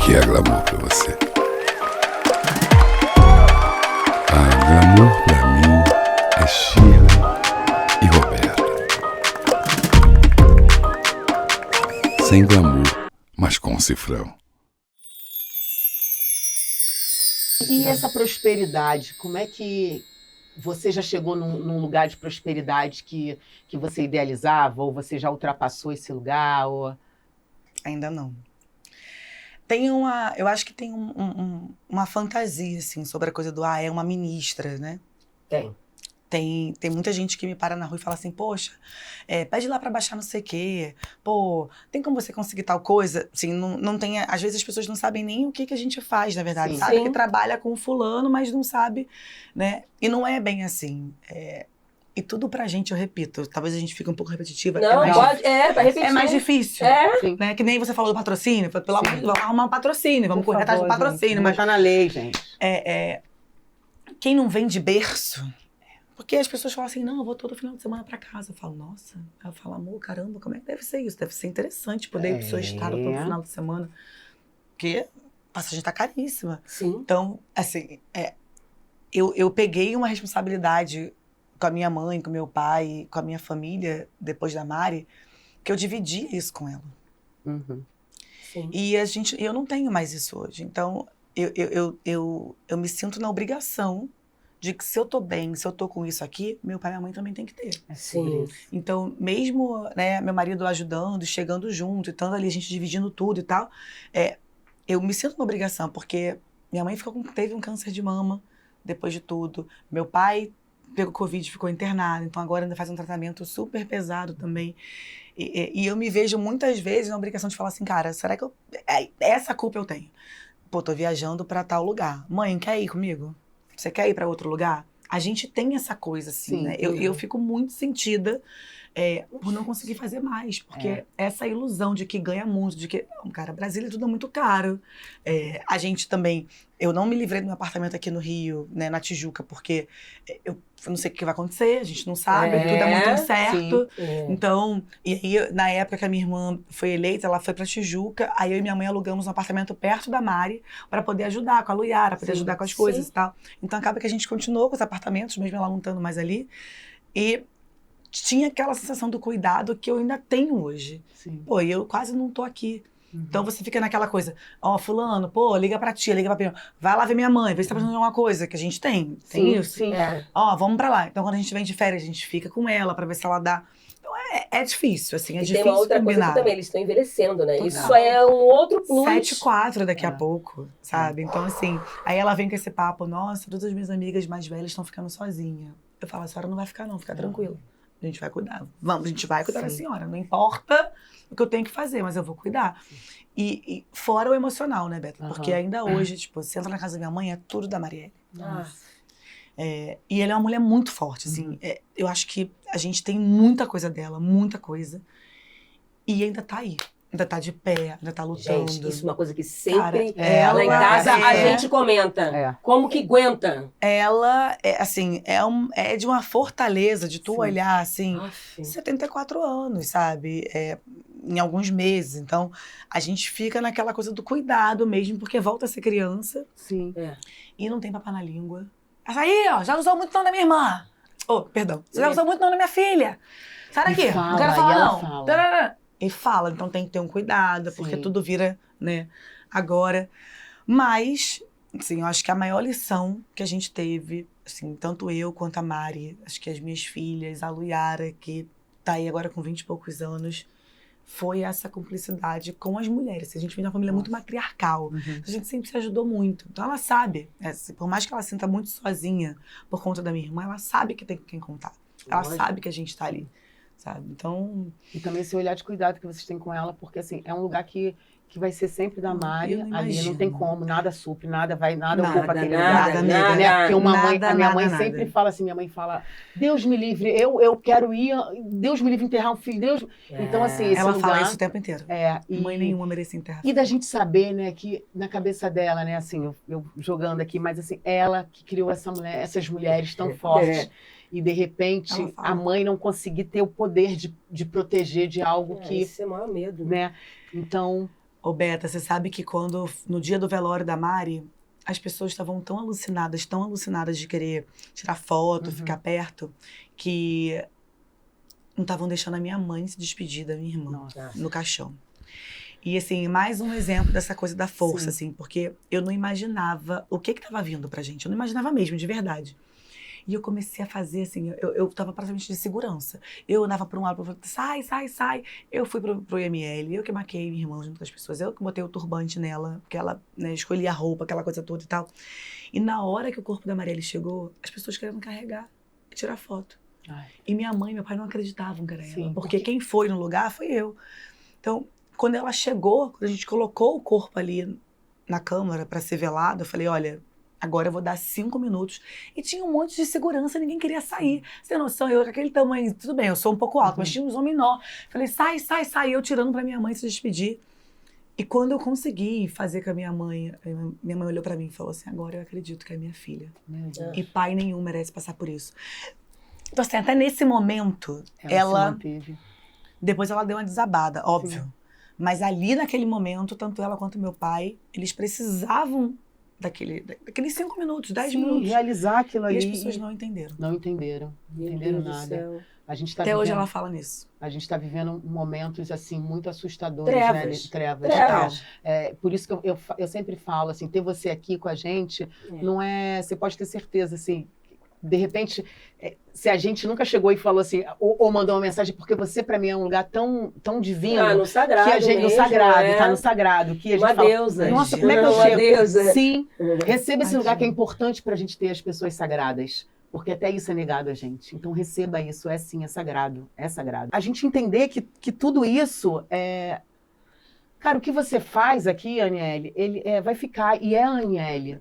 que é glamour pra você? Glamour pra mim é Shirley e Roberto. Sem glamour, mas com cifrão. E essa prosperidade, como é que você já chegou num lugar de prosperidade que você idealizava, ou você já ultrapassou esse lugar? Ou... Ainda não. Eu acho que tem uma fantasia, assim, sobre a coisa do, é uma ministra, né? Tem muita gente que me para na rua e fala assim, poxa, pede lá pra baixar não sei o quê, pô, tem como você conseguir tal coisa? Assim, não tem, às vezes as pessoas não sabem nem o que a gente faz, na verdade. Sim. Sabe que trabalha com fulano, mas não sabe, né? E não é bem assim. E tudo pra gente, eu repito, talvez a gente fique um pouco repetitiva. Não, tá repetindo. É mais difícil. Né? Que nem você falou do patrocínio. Pelo amor de Deus, vamos arrumar um patrocínio, vamos correr atrás do patrocínio. Gente, mas tá na lei, gente. Quem não vem de berço... Porque as pessoas falam assim, não, eu vou todo final de semana pra casa. Eu falo, nossa. Aí eu falo, amor, caramba, como é que deve ser isso? Deve ser interessante poder ir pro seu estado todo final de semana. Porque a passagem tá caríssima. Sim. Então, assim, eu peguei uma responsabilidade com a minha mãe, com meu pai, com a minha família, depois da Mari, que eu dividi isso com ela. Uhum. Sim. E eu não tenho mais isso hoje. Então, eu me sinto na obrigação de que se eu tô bem, se eu tô com isso aqui, meu pai e minha mãe também tem que ter. Sim. Então, mesmo, né, meu marido ajudando, chegando junto, e estando ali, a gente dividindo tudo e tal, eu me sinto na obrigação, porque minha mãe teve um câncer de mama depois de tudo. Meu pai pegou Covid e ficou internado, então agora ainda faz um tratamento super pesado também. E eu me vejo muitas vezes na obrigação de falar assim, cara, será que essa culpa eu tenho? Pô, tô viajando pra tal lugar. Mãe, quer ir comigo? Você quer ir para outro lugar? A gente tem essa coisa, assim, Sim, né? Eu fico muito sentida por não conseguir fazer mais. Porque essa ilusão de que ganha muito, de que... Não, cara, Brasília tudo é muito caro. A gente também... Eu não me livrei do meu apartamento aqui no Rio, né, na Tijuca, porque eu não sei o que vai acontecer, a gente não sabe, tudo é muito incerto. Então, e aí, na época que a minha irmã foi eleita, ela foi pra Tijuca, aí eu e minha mãe alugamos um apartamento perto da Mari para poder ajudar com a Luiara, poder ajudar com as coisas e tal. Então, acaba que a gente continuou com os apartamentos, mesmo ela não estando mais ali. E tinha aquela sensação do cuidado que eu ainda tenho hoje. Sim. Pô, e eu quase não tô aqui. Então você fica naquela coisa, fulano, pô, liga pra tia, liga pra prima, vai lá ver minha mãe, vê se tá precisando de alguma coisa, que a gente tem isso. Sim. Vamos pra lá. Então quando a gente vem de férias, a gente fica com ela pra ver se ela dá. Então é difícil, assim, é difícil tem uma outra combinar. coisa que também, eles estão envelhecendo, né? Total. Isso é um outro plus. 7-4 daqui a pouco, sabe? Então assim, aí ela vem com esse papo, nossa, todas as minhas amigas mais velhas estão ficando sozinhas. Eu falo, a senhora não vai ficar não, fica tranquila. A gente vai cuidar. Vamos, a gente vai cuidar da senhora. Não importa o que eu tenho que fazer, mas eu vou cuidar. E fora o emocional, né, Beto? Porque ainda hoje, tipo, você entra na casa da minha mãe, é tudo da Marielle. E ela é uma mulher muito forte, assim. Eu acho que a gente tem muita coisa dela, muita coisa. E ainda tá aí. Ainda tá de pé, ainda tá lutando. Gente, isso é uma coisa que sempre... Cara, lá em casa, a gente comenta. Como que aguenta? Ela, assim, é de uma fortaleza de tu olhar, assim, 74 anos, sabe? Em alguns meses. Então, a gente fica naquela coisa do cuidado mesmo, porque volta a ser criança. Sim. E não tem papo na língua. Essa aí, ó, já usou muito nome da minha irmã. Perdão. Você já usou muito nome da minha filha. Sai daqui, não quero falar não. Fala. E fala, então tem que ter um cuidado, porque tudo vira, né, agora. Mas, assim, eu acho que a maior lição que a gente teve, assim, tanto eu quanto a Mari, acho que as minhas filhas, a Luiara, que tá aí agora com 20 e poucos anos, foi essa cumplicidade com as mulheres. A gente vem de uma família muito matriarcal. A gente sempre se ajudou muito. Então ela sabe, por mais que ela sinta muito sozinha por conta da minha irmã, ela sabe que tem com quem contar. Ela sabe que a gente tá ali. Sabe? Então... E também esse olhar de cuidado que vocês têm com ela, porque assim, é um lugar que vai ser sempre da Mari, ali não tem como, nada supre, nada ocupa aquele lugar, né? Porque a minha mãe sempre fala assim, minha mãe fala, Deus me livre, eu quero ir, Deus me livre enterrar um filho, Deus... Então assim, esse ela lugar... fala isso o tempo inteiro. Mãe nenhuma merecia enterrar. E da gente saber, né, que na cabeça dela, né, assim, eu jogando aqui, mas assim, ela que criou essas mulheres tão fortes, e de repente a mãe não conseguir ter o poder de proteger de algo que... Esse é o maior medo. Né? Então... Ô, Beta, você sabe que no dia do velório da Mari, as pessoas estavam tão alucinadas de querer tirar foto, ficar perto, que não estavam deixando a minha mãe se despedir da minha irmã no caixão. E, assim, mais um exemplo dessa coisa da força, assim, porque eu não imaginava o que estava vindo pra gente. Eu não imaginava mesmo, de verdade. E eu comecei a fazer, assim, eu tava praticamente de segurança. Eu andava para um lado, para outro, sai. Eu fui pro IML, eu que maquiei minha irmã junto com as pessoas, eu que botei o turbante nela, porque ela, né, escolhia a roupa, aquela coisa toda e tal. E na hora que o corpo da Marielle chegou, as pessoas querendo carregar e tirar foto. E minha mãe e meu pai não acreditavam que era ela, porque quem foi no lugar foi eu. Então, quando ela chegou, quando a gente colocou o corpo ali na câmara para ser velado, eu falei, olha, agora eu vou dar 5 minutos. E tinha um monte de segurança, ninguém queria sair. Você tem noção, eu com aquele tamanho, tudo bem, eu sou um pouco alto, mas tinha uns homens menor. Falei, sai, eu tirando pra minha mãe se despedir. E quando eu consegui fazer com a minha mãe olhou pra mim e falou assim, agora eu acredito que é minha filha. E pai nenhum merece passar por isso. Então, assim, até nesse momento, ela depois ela deu uma desabada, óbvio. Sim. Mas ali, naquele momento, tanto ela quanto meu pai, eles precisavam daqueles 5 minutos, 10 minutos. Realizar aquilo ali. E as pessoas não entenderam. Não entenderam nada. A gente tá Até vivendo, hoje ela fala nisso. A gente está vivendo momentos, assim, muito assustadores. Trevas. Né? Por isso que eu sempre falo, assim, ter você aqui com a gente, não é... Você pode ter certeza, assim, de repente, se a gente nunca chegou e falou assim, ou mandou uma mensagem, porque você, para mim, é um lugar tão divino. No sagrado que a gente, mesmo, no sagrado, tá no sagrado. Que a gente fala, deusa. Nossa, como é que eu uma chego? Deusa. Sim, receba esse lugar que é importante para a gente ter as pessoas sagradas. Porque até isso é negado a gente. Então receba isso, sim, é sagrado. É sagrado. A gente entender que tudo isso é... Cara, o que você faz aqui, Aniele, ele vai ficar, e é a Aniele.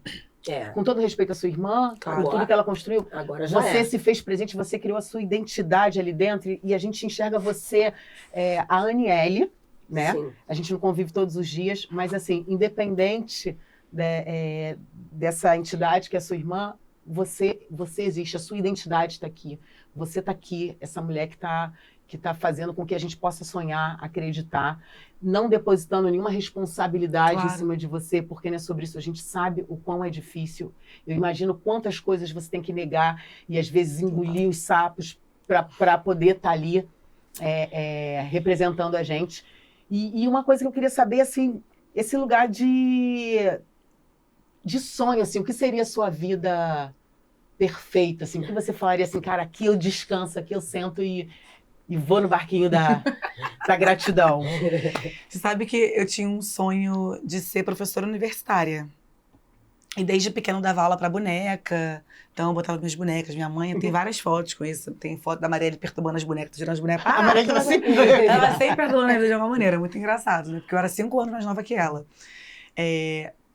Com todo respeito à sua irmã, claro. por tudo que ela construiu, agora já você se fez presente, você criou a sua identidade ali dentro e a gente enxerga você, a Aniele, né? Sim. A gente não convive todos os dias, mas assim, independente dessa entidade que é a sua irmã, você existe, a sua identidade está aqui. Você está aqui, essa mulher que tá fazendo com que a gente possa sonhar, acreditar, não depositando nenhuma responsabilidade em cima de você, porque não é sobre isso. A gente sabe o quão é difícil. Eu imagino quantas coisas você tem que negar e, às vezes, engolir os sapos para poder estar ali representando a gente. E uma coisa que eu queria saber, assim, esse lugar de sonho, assim, o que seria a sua vida perfeita? Assim, o que você falaria assim, cara, aqui eu descanso, aqui eu sento e vou no barquinho da gratidão. Você sabe que eu tinha um sonho de ser professora universitária. E desde pequeno dava aula para boneca. Então eu botava minhas bonecas. Minha mãe tem várias fotos com isso. Tem foto da Marielle perturbando as bonecas, tirando as bonecas. A Marielle ela sempre perturbando a vida de alguma maneira. Muito engraçado, né? Porque eu era 5 anos mais nova que ela.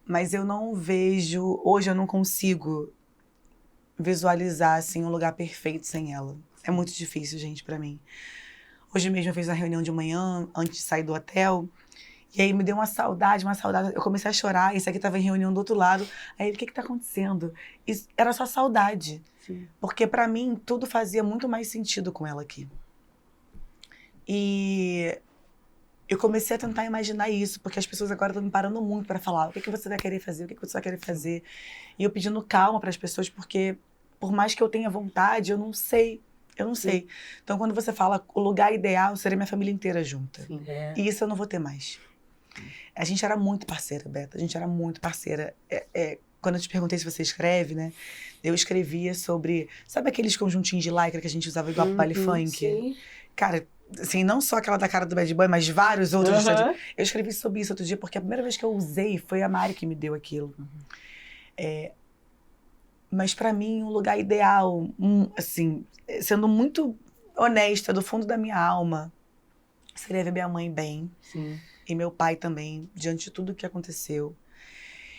Mas eu não vejo... Hoje eu não consigo visualizar, assim, um lugar perfeito sem ela. É muito difícil, gente, pra mim. Hoje mesmo eu fiz uma reunião de manhã, antes de sair do hotel, e aí me deu uma saudade. Eu comecei a chorar, esse aqui tava em reunião do outro lado. Aí ele, o que tá acontecendo? Isso era só saudade. Sim. Porque pra mim, tudo fazia muito mais sentido com ela aqui. E eu comecei a tentar imaginar isso, porque as pessoas agora estão me parando muito pra falar o que você vai querer fazer, o que você vai querer fazer. E eu pedindo calma pras pessoas, porque por mais que eu tenha vontade, eu não sei. Eu não sei. Então, quando você fala o lugar ideal, seria minha família inteira junta. Sim, E isso eu não vou ter mais. A gente era muito parceira, Beta. A gente era muito parceira. Quando eu te perguntei se você escreve, né? Eu escrevia sobre... Sabe aqueles conjuntinhos de lycra que a gente usava igual pro baile funk? Sim. Cara, assim, não só aquela da cara do Bad Boy, mas vários outros. Eu escrevi sobre isso outro dia, porque a primeira vez que eu usei foi a Mari que me deu aquilo. Mas pra mim, um lugar ideal, assim, sendo muito honesta, do fundo da minha alma, seria ver minha mãe bem. Sim. E meu pai também, diante de tudo que aconteceu.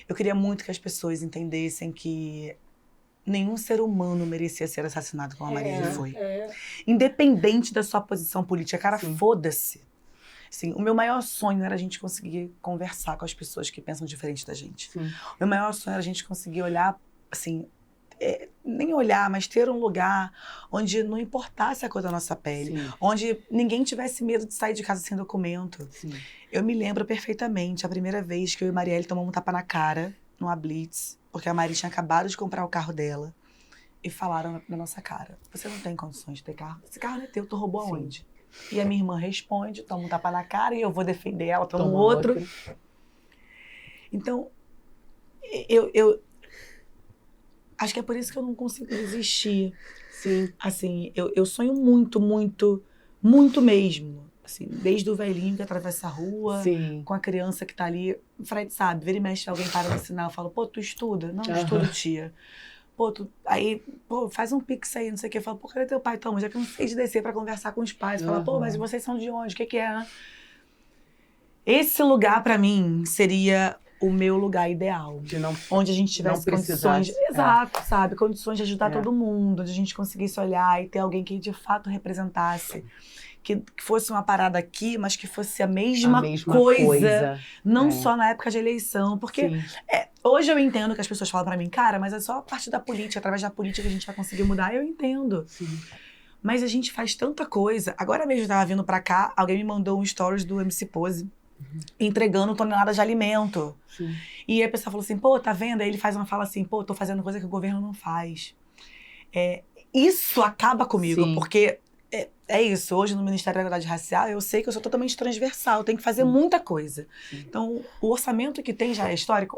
Eu queria muito que as pessoas entendessem que nenhum ser humano merecia ser assassinado como a Marielle foi. Independente da sua posição política. Cara, foda-se. Assim, o meu maior sonho era a gente conseguir conversar com as pessoas que pensam diferente da gente. Sim. O meu maior sonho era a gente conseguir olhar, assim... nem olhar, mas ter um lugar onde não importasse a cor da nossa pele. Sim. Onde ninguém tivesse medo de sair de casa sem documento. Sim. Eu me lembro perfeitamente a primeira vez que eu e Marielle tomamos um tapa na cara, numa Blitz, porque a Mari tinha acabado de comprar o carro dela. E falaram na nossa cara, você não tem condições de ter carro. Esse carro não é teu, tu roubou aonde? E a minha irmã responde, toma um tapa na cara e eu vou defender ela, toma um outro. Então, eu acho que é por isso que eu não consigo resistir. Sim. Assim, eu sonho muito, muito, muito mesmo. Assim, desde o velhinho que atravessa a rua, com a criança que tá ali. O Fred sabe, vira e mexe, alguém para no sinal e fala, pô, tu estuda? Não, estudo, tia. Pô, faz um pix aí, não sei o quê. Fala, pô, cadê teu pai? Toma, já cansei de descer pra conversar com os pais. Fala, pô, mas vocês são de onde? O que é? Esse lugar, pra mim, seria o meu lugar ideal. Onde a gente tivesse condições... Exato, sabe? Condições de ajudar todo mundo. Onde a gente conseguisse olhar e ter alguém que de fato representasse. Que fosse uma parada aqui, mas que fosse a mesma coisa. Não só na época de eleição. Porque hoje eu entendo que as pessoas falam pra mim, cara, mas é só a parte da política, através da política que a gente vai conseguir mudar. Eu entendo. Sim. Mas a gente faz tanta coisa. Agora mesmo eu tava vindo pra cá, alguém me mandou um stories do MC Pose, entregando toneladas de alimento. Sim. E aí a pessoa falou assim, pô, tá vendo? Aí ele faz uma fala assim, pô, tô fazendo coisa que o governo não faz. Isso acaba comigo, porque... É isso, hoje no Ministério da Igualdade Racial, eu sei que eu sou totalmente transversal, eu tenho que fazer muita coisa. Então, o orçamento que tem já é histórico?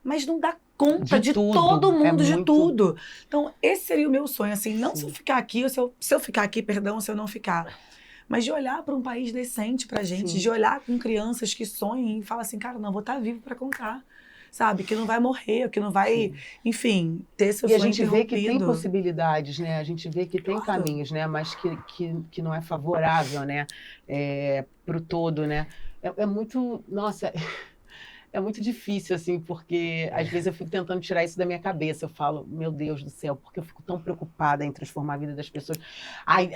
Mas não dá conta de todo mundo, de tudo. Então, esse seria o meu sonho, assim, não se eu ficar aqui, ou se eu ficar aqui, perdão, se eu não ficar. Mas de olhar para um país decente pra gente, de olhar com crianças que sonhem e falar assim, cara, não, vou estar vivo para contar. Sabe, que não vai morrer, que não vai, enfim, ter seu sonho interrompido. E a gente vê que tem possibilidades, né? A gente vê que tem caminhos, né? Mas que não é favorável, né? Pro todo, né? É muito... Nossa... É muito difícil, assim, porque às vezes eu fico tentando tirar isso da minha cabeça. Eu falo, meu Deus do céu, porque eu fico tão preocupada em transformar a vida das pessoas. Aí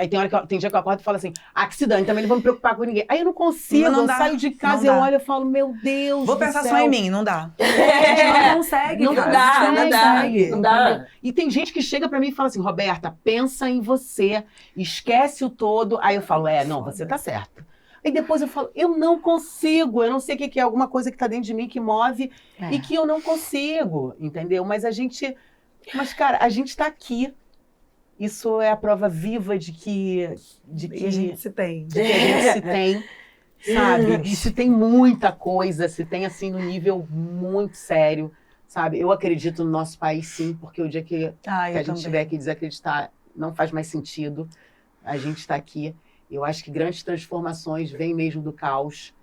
tem dia que eu acordo e falo assim, que se dane, também não vou me preocupar com ninguém. Aí eu não consigo, eu saio de casa e eu olho e falo, meu Deus vou pensar só em mim, não dá. Não consegue, não dá. E tem gente que chega pra mim e fala assim, Roberta, pensa em você, esquece o todo. Aí eu falo, não, você tá certa. E depois eu falo, eu não consigo, eu não sei o que é, alguma coisa que tá dentro de mim que move e que eu não consigo, entendeu? Mas cara, a gente tá aqui. Isso é a prova viva de que a gente se tem. De que a gente se tem, sabe? E se tem muita coisa, se tem assim no nível muito sério, sabe? Eu acredito no nosso país sim, porque o dia que a gente tiver que desacreditar, não faz mais sentido. A gente está aqui. Eu acho que grandes transformações vêm mesmo do caos.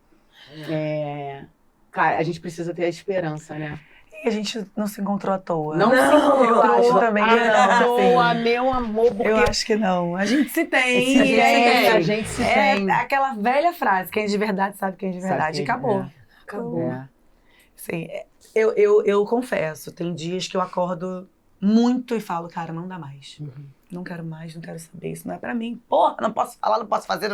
Cara, a gente precisa ter a esperança, né? E a gente não se encontrou à toa. Não se encontrou. Eu acho também que não. À toa, meu amor. Porque... Eu acho que não. A gente se tem. A gente se tem. Aquela velha frase, quem é de verdade sabe quem é de verdade. Acabou. Sim, eu confesso, tem dias que eu acordo muito e falo, cara, não dá mais. Não quero mais, não quero saber, isso não é pra mim. Porra, não posso falar, não posso fazer.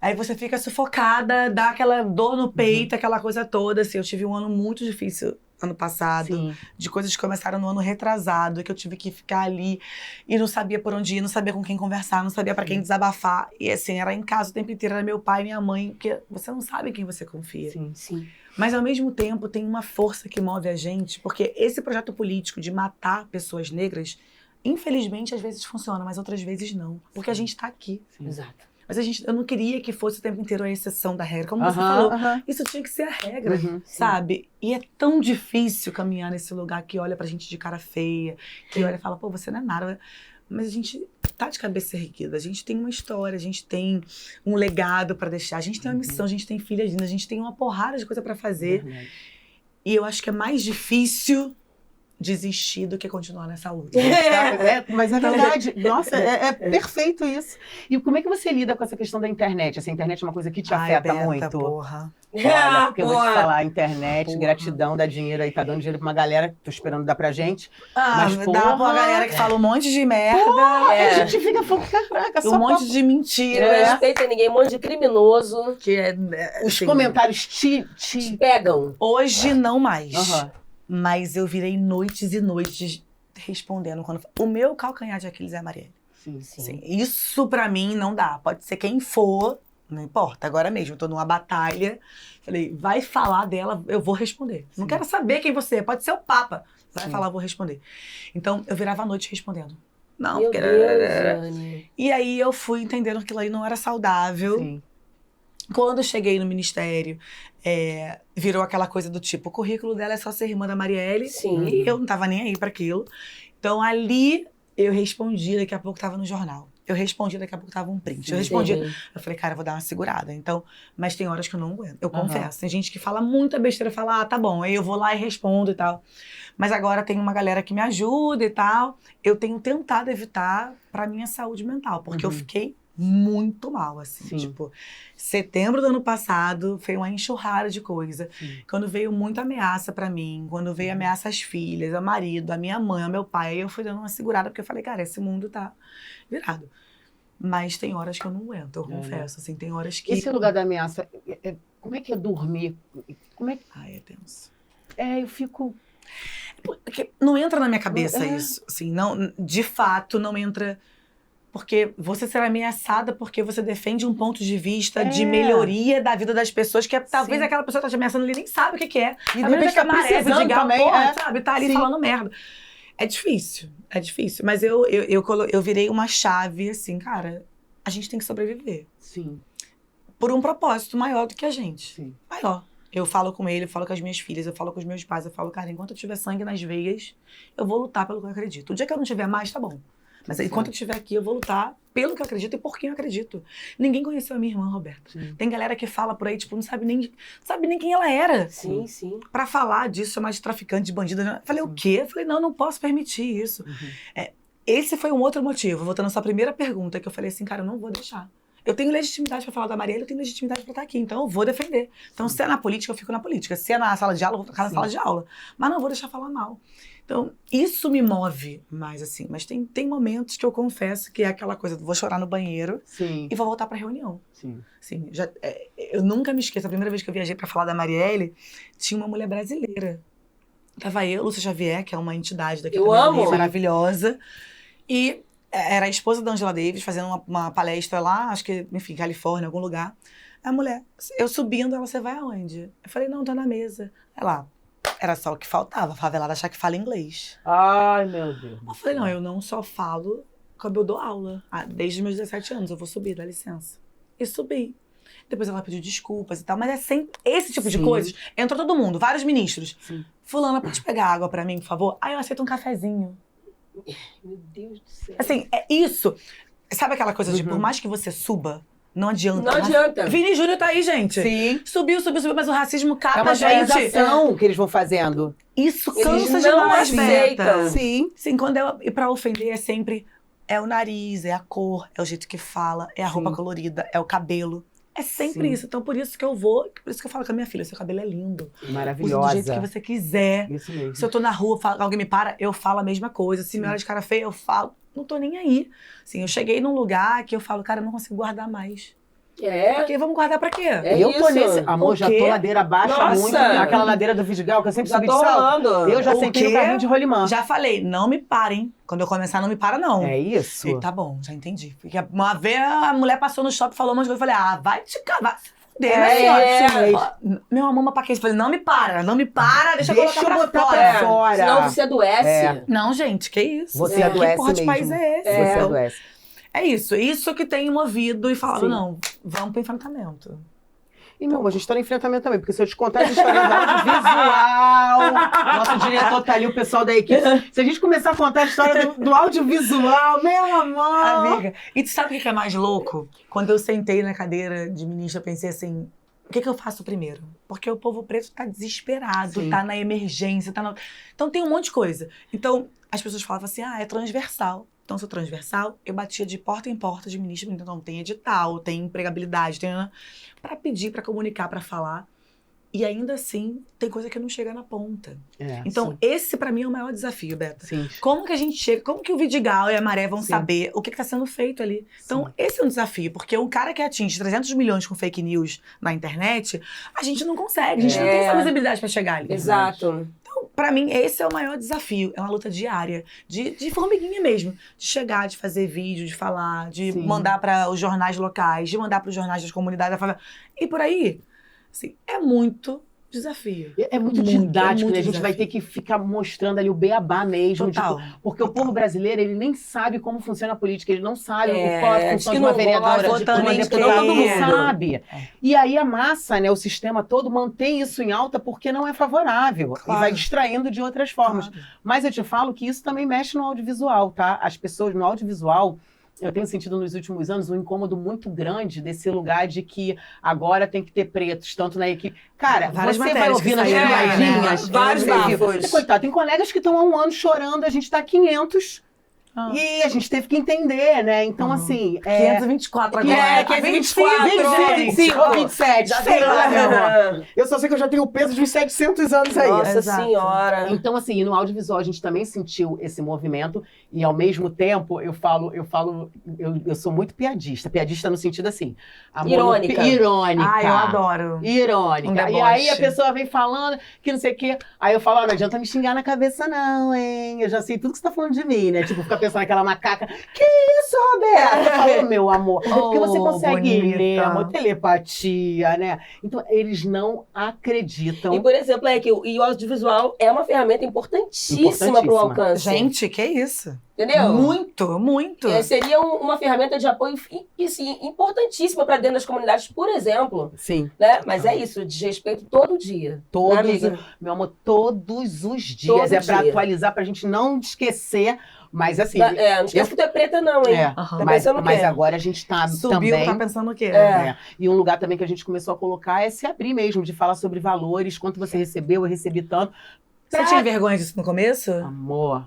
Aí você fica sufocada, dá aquela dor no peito, aquela coisa toda. Assim, eu tive um ano muito difícil ano passado, de coisas que começaram no ano retrasado, que eu tive que ficar ali e não sabia por onde ir, não sabia com quem conversar, não sabia pra quem desabafar. E assim, era em casa o tempo inteiro, era meu pai e minha mãe, porque você não sabe em quem você confia. Sim. Mas, ao mesmo tempo, tem uma força que move a gente, porque esse projeto político de matar pessoas negras, infelizmente, às vezes funciona, mas outras vezes não. Porque a gente tá aqui. Exato. Mas eu não queria que fosse o tempo inteiro a exceção da regra. Como você falou, isso tinha que ser a regra, sabe? E é tão difícil caminhar nesse lugar que olha pra gente de cara feia, que olha e fala, pô, você não é nada. Mas a gente tá de cabeça erguida, a gente tem uma história, a gente tem um legado pra deixar, a gente tem uma missão, a gente tem filhas lindas, a gente tem uma porrada de coisa pra fazer. E eu acho que é mais difícil desistir do que continuar nessa luta. Mas é verdade. Nossa, é perfeito isso. E como é que você lida com essa questão da internet? Essa internet é uma coisa que te afeta muito? Porra. Olha, porque eu vou te falar, a internet, gratidão, dá dinheiro aí, tá dando dinheiro pra uma galera, tô esperando dar pra gente. Mas dá pra uma galera que fala um monte de merda. A gente fica falando, caraca, só um monte de mentira. Não respeita ninguém, um monte de criminoso. Que os comentários te pegam. Hoje não mais. Mas eu virei noites e noites respondendo. O meu calcanhar de Aquiles é a Marielle. Sim. Assim, isso pra mim não dá. Pode ser quem for, não importa. Agora mesmo, eu tô numa batalha. Falei, vai falar dela, eu vou responder. Não quero saber quem você é. Pode ser o Papa. Vai falar, eu vou responder. Então, eu virava a noite respondendo. Não, Meu porque... Deus, E aí eu fui entendendo que aquilo aí não era saudável. Sim. Quando eu cheguei no ministério, virou aquela coisa do tipo, o currículo dela é só ser irmã da Marielle. Sim. E eu não tava nem aí pra aquilo. Então ali eu respondi, daqui a pouco tava no jornal. Eu respondi, daqui a pouco tava um print. Eu respondi, eu falei, cara, eu vou dar uma segurada. Então, mas tem horas que eu não aguento, eu confesso. Tem gente que fala muita besteira, fala, tá bom, aí eu vou lá e respondo e tal. Mas agora tem uma galera que me ajuda e tal. Eu tenho tentado evitar pra minha saúde mental, porque eu fiquei muito mal, assim. Tipo, setembro do ano passado foi uma enxurrada de coisa. Quando veio muita ameaça pra mim, quando veio ameaça às filhas, ao marido, à minha mãe, ao meu pai, aí eu fui dando uma segurada, porque eu falei, cara, esse mundo tá virado. Mas tem horas que eu não aguento, eu confesso, assim, tem horas que... Esse lugar da ameaça, como é que é dormir? Como é que... Ai, é tenso. Eu fico... Porque não entra na minha cabeça isso, assim, não, de fato não entra... Porque você será ameaçada porque você defende um ponto de vista de melhoria da vida das pessoas, que talvez aquela pessoa que tá te ameaçando ali nem sabe o que é. E de repente tá precisando também, sabe? Tá ali falando merda. É difícil. Mas eu virei uma chave, assim, cara, a gente tem que sobreviver. Sim. Por um propósito maior do que a gente. Sim. Maior. Eu falo com ele, eu falo com as minhas filhas, eu falo com os meus pais, eu falo, cara, enquanto eu tiver sangue nas veias, eu vou lutar pelo que eu acredito. O dia que eu não tiver mais, tá bom. Mas enquanto eu estiver aqui, eu vou lutar pelo que eu acredito e por quem eu acredito. Ninguém conheceu a minha irmã, Roberto. Tem galera que fala por aí, tipo, não sabe nem quem ela era. Sim. Pra falar disso, chamar de traficante, de bandido. Eu falei, o quê? Eu falei, não posso permitir isso. Esse foi um outro motivo, voltando à sua primeira pergunta, que eu falei assim, cara, eu não vou deixar. Eu tenho legitimidade pra falar da Marielle, eu tenho legitimidade pra estar aqui, então eu vou defender. Então, se é na política, eu fico na política. Se é na sala de aula, eu vou ficar na sala de aula. Mas não vou deixar falar mal. Então, isso me move mais, assim. Mas tem momentos que eu confesso que é aquela coisa, vou chorar no banheiro e vou voltar pra reunião. Sim. Assim, eu nunca me esqueço, a primeira vez que eu viajei pra falar da Marielle, tinha uma mulher brasileira. Tava eu, Lúcia Xavier, que é uma entidade daqui Eu amo. maravilhosa. E era a esposa da Angela Davis, fazendo uma palestra lá, acho que, enfim, Califórnia, algum lugar. A mulher, eu subindo, ela, você vai aonde? Eu falei, não, tô na mesa. Ela, era só o que faltava, a favelada achar que fala inglês. Ai, meu Deus. Eu falei, não, eu não só falo quando eu dou aula. Desde os meus 17 anos, eu vou subir, dá licença. E subi. Depois ela pediu desculpas e tal, mas é sempre esse tipo de coisas. Entrou todo mundo, vários ministros. Fulana, pode pegar água pra mim, por favor? Eu aceito um cafezinho. Meu Deus do céu. Assim, é isso. Sabe aquela coisa de, por mais que você suba, não adianta. Não adianta. Vini Júnior tá aí, gente. Sim. Subiu, mas o racismo capa É uma a gente. transação que eles vão fazendo. Isso Eles cansa não demais, aceitam. Beta. Sim. Sim, quando e pra ofender é sempre... É o nariz, é a cor, é o jeito que fala, é a roupa colorida, é o cabelo. É sempre isso. Então, por isso que eu falo com a minha filha, seu cabelo é lindo. Maravilhosa. Usa do jeito que você quiser. Isso mesmo. Se eu tô na rua, alguém me para, eu falo a mesma coisa. Se me olha de cara feia, eu falo. Não tô nem aí. Assim, eu cheguei num lugar que eu falo, cara, eu não consigo guardar mais. Porque vamos guardar pra quê? Eu tô nesse... Amor, já tô ladeira abaixo muito. Aquela ladeira do Vidigal, que eu sempre subi de salto. Eu já sentei no carrinho de rolimã. Já falei, não me parem. Quando eu começar, não me para, não. É isso? E tá bom, já entendi. Porque uma vez a mulher passou no shopping, falou um monte de coisa. Eu falei, vai te cavar. Meu amor, uma paquete. Eu falei, não me para, deixa eu colocar pra fora. Senão você adoece. Não, gente, que isso? Você adoece que porra de mesmo. país é esse? Você adoece. É isso que tem movido e falado, não, vamos pro enfrentamento. E, meu amor, a gente tá no enfrentamento também, porque se eu te contar a história do audiovisual, nosso diretor tá ali, o pessoal da equipe, se a gente começar a contar a história do audiovisual, meu amor! Amiga, e tu sabe o que é mais louco? Quando eu sentei na cadeira de ministra, eu pensei assim, o que eu faço primeiro? Porque o povo preto tá desesperado, tá na emergência, Então tem um monte de coisa. Então, as pessoas falavam assim, é transversal. Então, sou transversal, eu batia de porta em porta de ministro, então tem edital, tem empregabilidade, pra pedir, pra comunicar, pra falar. E ainda assim, tem coisa que não chega na ponta. Então, sim. Esse pra mim é o maior desafio, Beta. Sim. Como que a gente chega, como que o Vidigal e a Maré vão saber o que tá sendo feito ali? Então, esse é um desafio, porque um cara que atinge 300 milhões com fake news na internet, a gente não consegue, a gente não tem essa visibilidade pra chegar ali. Exato. Então, pra mim, esse é o maior desafio. É uma luta diária, de formiguinha mesmo. De chegar, de fazer vídeo, de falar, de mandar para os jornais locais, de mandar para os jornais das comunidades da favela. E por aí, assim, é muito desafio. É muito didático, né? A gente vai ter que ficar mostrando ali o beabá mesmo. Total. Tipo, porque o povo brasileiro, ele nem sabe como funciona a política, ele não sabe qual é a função que de uma não vereadora, gosta, de uma deputada, todo não mundo sabe. E aí a massa, né, o sistema todo mantém isso em alta porque não é favorável. Claro. E vai distraindo de outras formas. Claro. Mas eu te falo que isso também mexe no audiovisual, tá? As pessoas no audiovisual, eu tenho sentido nos últimos anos um incômodo muito grande desse lugar de que agora tem que ter pretos, tanto na equipe. Cara, várias você vai ouvir nas pegadinhas, vários bafos. Coitado, tem colegas que estão há um ano chorando, a gente tá há 500. E a gente teve que entender, né? Então, assim... 524 agora. 524, 25, 27. Já sei lá, meu amor. Eu só sei que eu já tenho o peso de uns 700 anos aí. Nossa Senhora. Então, assim, no audiovisual a gente também sentiu esse movimento e, ao mesmo tempo, eu sou muito piadista. Piadista no sentido, assim... Irônica. Irônica. Eu adoro. Irônica. E aí a pessoa vem falando que não sei o quê. Aí eu falo, não adianta me xingar na cabeça não, hein? Eu já sei tudo que você tá falando de mim, né? Tipo, ficar pensando naquela macaca. Que isso, Roberto? Eu falo, meu amor. Porque você consegue ler, amor, telepatia, né? Então, eles não acreditam. E, por exemplo, o audiovisual é uma ferramenta importantíssima para o alcance. Gente, que isso? Entendeu? Muito, muito. Seria uma ferramenta de apoio importantíssima para dentro das comunidades, por exemplo. Sim. Né? Mas é isso, desrespeito todo dia. Meu amor, todos os dias. Para atualizar, pra gente não esquecer. Mas assim... não esquece que tu é preta não, hein? Mas agora a gente tá Subiu, também... tá pensando o quê? E um lugar também que a gente começou a colocar é se abrir mesmo, de falar sobre valores, quanto você recebeu, eu recebi tanto. Você tinha vergonha disso no começo? Amor...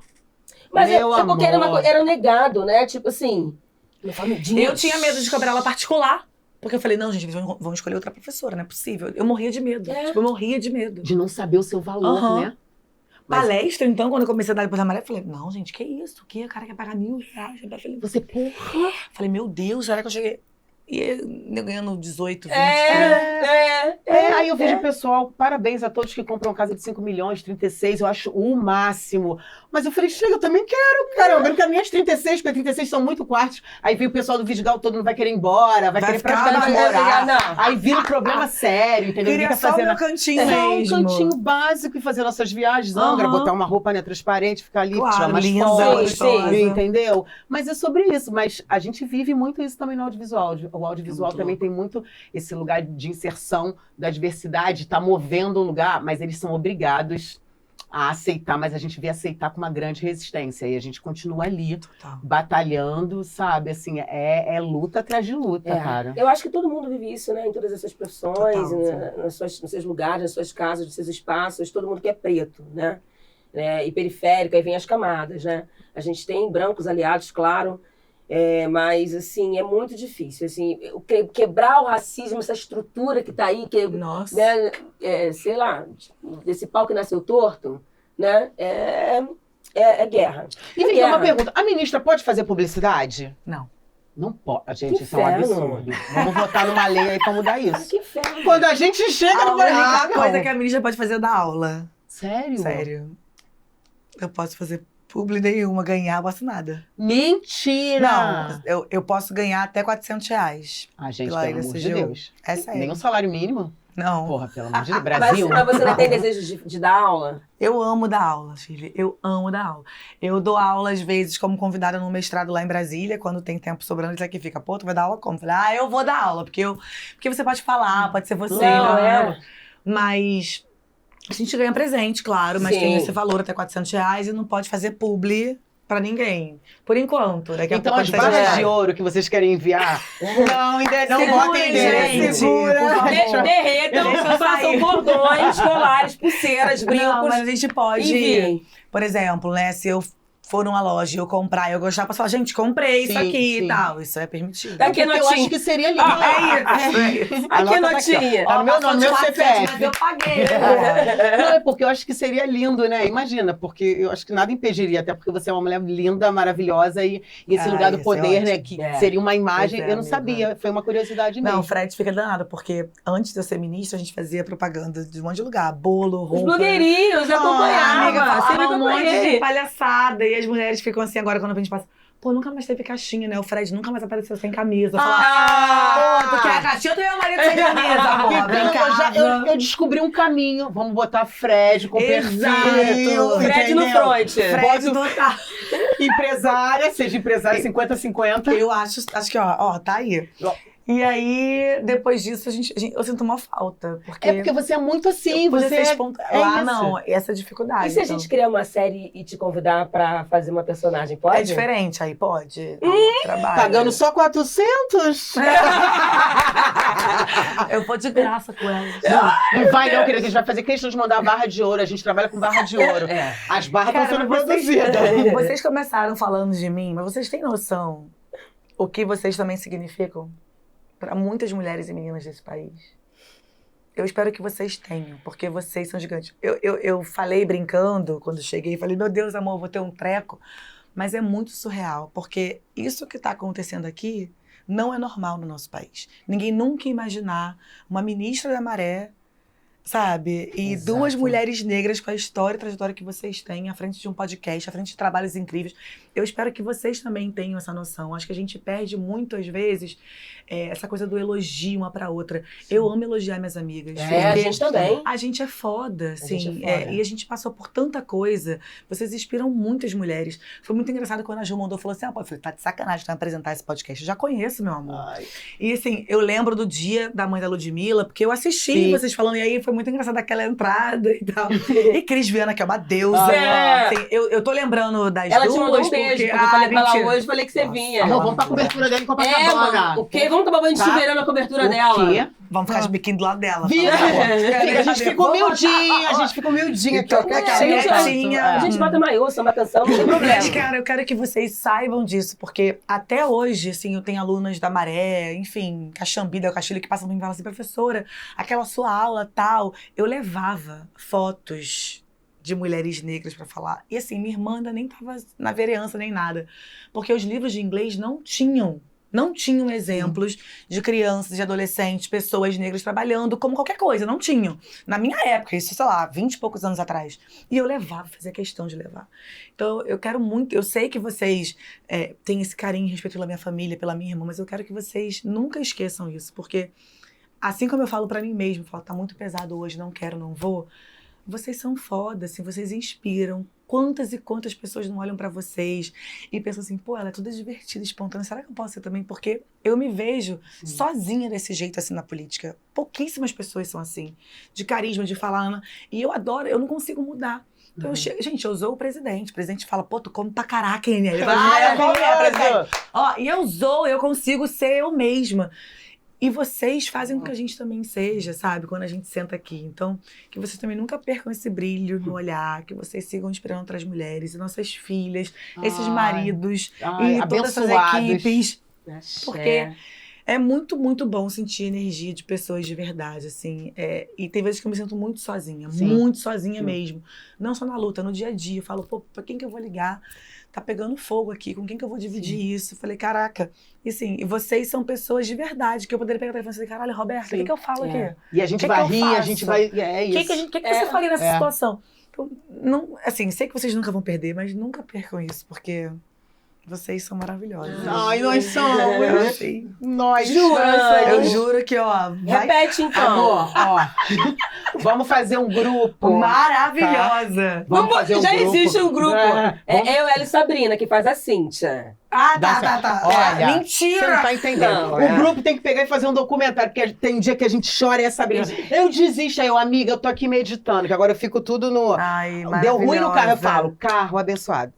Mas porque era negado, né? Tipo assim... Eu tinha medo de cobrar aula particular. Porque eu falei, não, gente, vão escolher outra professora, não é possível. Eu morria de medo. Tipo, eu morria de medo. De não saber o seu valor, né? Palestra, então, quando eu comecei a dar depois da Maré, eu falei, não, gente, que isso? O quê? O cara quer pagar R$1.000. Eu falei, você, porra! Falei, meu Deus, será que eu cheguei... E eu ganhando 18, 20. Aí eu vejo o pessoal, parabéns a todos que compram casa de 5 milhões, 36, eu acho o máximo. Mas eu falei, chega, eu também quero, caramba, eu não quero nem as 36, porque 36 são muito quartos. Aí vem o pessoal do Vidigal todo, não vai querer ir embora, vai querer praticamente morar. Aí vira um problema sério, entendeu? Queria só um cantinho mesmo. Um cantinho básico e fazer nossas viagens, Angra, botar uma roupa, né, transparente, ficar ali, tirar umas fotos, entendeu? Mas é sobre isso, mas a gente vive muito isso também no audiovisual. O audiovisual também tem muito esse lugar de inserção da diversidade, tá movendo um lugar, mas eles são obrigados a aceitar, mas a gente vê aceitar com uma grande resistência. E a gente continua ali, batalhando, sabe? Assim, é luta atrás de luta, cara. Eu acho que todo mundo vive isso, né? Em todas essas profissões, nos seus lugares, nas suas casas, nos seus espaços, todo mundo que é preto, né? E periférico, aí vem as camadas, né? A gente tem brancos aliados, claro, mas, assim, é muito difícil, assim, quebrar o racismo, essa estrutura que tá aí, Nossa. Né, sei lá, desse pau que nasceu torto, né, é guerra. E vem cá uma pergunta, a ministra pode fazer publicidade? Não. Não pode, gente, isso é um absurdo. Vamos votar numa lei aí pra mudar isso. Que inferno. Quando a gente chega no Brasil, a única coisa que a ministra pode fazer é dar aula. Sério? Sério. Eu posso fazer publi nenhuma, ganhar, posso nada. Mentira! Não, eu posso ganhar até R$400. Gente, pelo amor de Deus. É sério. Nem um salário mínimo? Não. Porra, pelo amor de Deus, Brasil. Mas você não tem desejo de dar aula? Eu amo dar aula, Shirley. Eu amo dar aula. Eu dou aula, às vezes, como convidada num mestrado lá em Brasília, quando tem tempo sobrando, eles aqui fica, pô, tu vai dar aula como? Eu falei, eu vou dar aula, porque você pode falar, pode ser você. Não. Mas a gente ganha presente, claro, mas tem esse valor até R$400 e não pode fazer publi pra ninguém. Por enquanto. Então as barras de ouro que vocês querem enviar, não botem dele. Derretam, façam cordões, colares, pulseiras, brincos. Não, mas a gente pode, por exemplo, né, se eu for numa loja e eu comprar, eu gostar, pra falar, gente, comprei isso aqui e tal. Isso é permitido. Aqui eu acho que seria lindo. Aqui notinha. Tá no meu CPF. Mas eu paguei. Não, é porque eu acho que seria lindo, né? Imagina, porque eu acho que nada impediria, até porque você é uma mulher linda, maravilhosa, e esse lugar do poder, né? Que seria uma imagem, eu não sabia, foi uma curiosidade mesmo. Não, o Fred fica danado, porque antes de eu ser ministra, a gente fazia propaganda de um monte de lugar, bolo, roupa. Os blogueirinhos acompanhavam, sempre um monte de acompanhei. palhaçada, e as mulheres ficam assim, agora quando a gente passa, pô, nunca mais teve caixinha, né? O Fred nunca mais apareceu sem camisa. Pô, tu quer a caixinha ou tu é o marido sem camisa, amor? Eu descobri um caminho, vamos botar Fred com perfil. Fred no front. Fred do... Empresária, seja empresária 50-50. Eu acho que, ó, tá aí. E aí, depois disso, eu sinto uma falta. Porque é porque você é muito assim, você é lá isso. Não, essa é a dificuldade. E se a gente criar uma série e te convidar pra fazer uma personagem, pode? É diferente, aí pode. Trabalho. Pagando só 400? Eu vou de graça com ela. Não vai não, querida, a gente vai fazer questão de mandar barra de ouro, a gente trabalha com barra de ouro. As barras estão sendo produzidas. Vocês começaram falando de mim, mas vocês têm noção o que vocês também significam para muitas mulheres e meninas desse país? Eu espero que vocês tenham, porque vocês são gigantes. Eu falei brincando quando cheguei, falei, meu Deus, amor, vou ter um treco. Mas é muito surreal, porque isso que está acontecendo aqui não é normal no nosso país. Ninguém nunca ia imaginar uma ministra da Maré, sabe? E Exato. Duas mulheres negras com a história e trajetória que vocês têm à frente de um podcast, à frente de trabalhos incríveis. Eu espero que vocês também tenham essa noção. Acho que a gente perde muito, às vezes, essa coisa do elogio uma pra outra. Sim. Eu amo elogiar minhas amigas. A gente também. A gente é foda, assim. Gente é foda. E a gente passou por tanta coisa. Vocês inspiram muitas mulheres. Foi muito engraçado quando a Ju mandou, falou assim, eu falei, tá de sacanagem, vai apresentar esse podcast. Eu já conheço, meu amor. Ai. E assim, eu lembro do dia da mãe da Ludmilla, porque eu assisti vocês falando, e aí foi muito engraçado aquela entrada e tal. E Cris Viana, que é uma deusa. Assim, eu tô lembrando das ela duas. Ela te mandou um beijo, porque eu falei pra ela hoje, falei que você vinha. Não, vamos pra cobertura dela em Copacabana. O quê? Vamos tomar banho de chuveirão na cobertura dela. O quê? Vamos ficar de biquíni do lado dela. A gente ficou humildinha aqui, ó. A gente bota maiô, samba canção, não tem problema. Mas, cara, eu quero que vocês saibam disso, porque até hoje, assim, eu tenho alunas da Maré, enfim, Caxambi, Del Castilho, que passam por mim e falam assim, professora, aquela sua aula tal, eu levava fotos de mulheres negras pra falar. E assim, minha irmã ainda nem tava na vereança nem nada, porque os livros de inglês não tinham exemplos de crianças, de adolescentes, pessoas negras trabalhando como qualquer coisa, não tinham. Na minha época, isso, sei lá, 20 e poucos anos atrás. E eu levava, fazia questão de levar. Então, eu quero muito, eu sei que vocês têm esse carinho e respeito pela minha família, pela minha irmã, mas eu quero que vocês nunca esqueçam isso, porque assim como eu falo pra mim mesmo, falo, tá muito pesado hoje, não quero, não vou, vocês são foda, assim, vocês inspiram. Quantas e quantas pessoas não olham pra vocês e pensam assim, pô, ela é toda divertida, espontânea, será que eu posso ser também? Porque eu me vejo sozinha desse jeito, assim, na política. Pouquíssimas pessoas são assim, de carisma, de falar, e eu adoro, eu não consigo mudar. Então, gente, eu usou o presidente fala, pô, tu come pra caraca, hein? Ele fala, e eu consigo ser eu mesma. E vocês fazem com que a gente também seja, sabe? Quando a gente senta aqui. Então, que vocês também nunca percam esse brilho no olhar, que vocês sigam inspirando outras mulheres, e nossas filhas, esses maridos, e todas essas equipes. Porque é muito, muito bom sentir energia de pessoas de verdade, assim. E tem vezes que eu me sinto muito sozinha, muito sozinha mesmo. Não só na luta, no dia a dia. Eu falo, pô, pra quem que eu vou ligar? Tá pegando fogo aqui, com quem que eu vou dividir isso? Eu falei, caraca. E assim, vocês são pessoas de verdade, que eu poderia pegar o telefone e falar, caralho, Roberta, o que eu falo aqui? E a gente vai rir, a gente vai... É isso. O que você faria nessa situação? Então, não, assim, sei que vocês nunca vão perder, mas nunca percam isso, porque... Vocês são maravilhosos. Ai, nós somos. Nós. Eu juro que, ó... Repete, então. Amor, ó. Vamos fazer um grupo. Maravilhosa. Tá? Vamos fazer um já grupo. existe um grupo. Eu, ela e Sabrina, que faz a Cíntia. Tá. Olha, mentira! Você não tá entendendo. Não, o grupo tem que pegar e fazer um documentário, porque tem um dia que a gente chora e é Sabrina. Eu desisto, aí eu, amiga, eu tô aqui meditando, que agora eu fico tudo no... Ai, deu ruim no carro, eu falo, carro abençoado.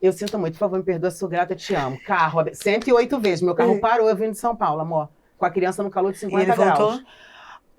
Eu sinto muito, por favor, me perdoa, sou grata, te amo. Carro, 108 vezes. Meu carro parou, eu vim de São Paulo, amor. Com a criança no calor de 50 graus. Voltou?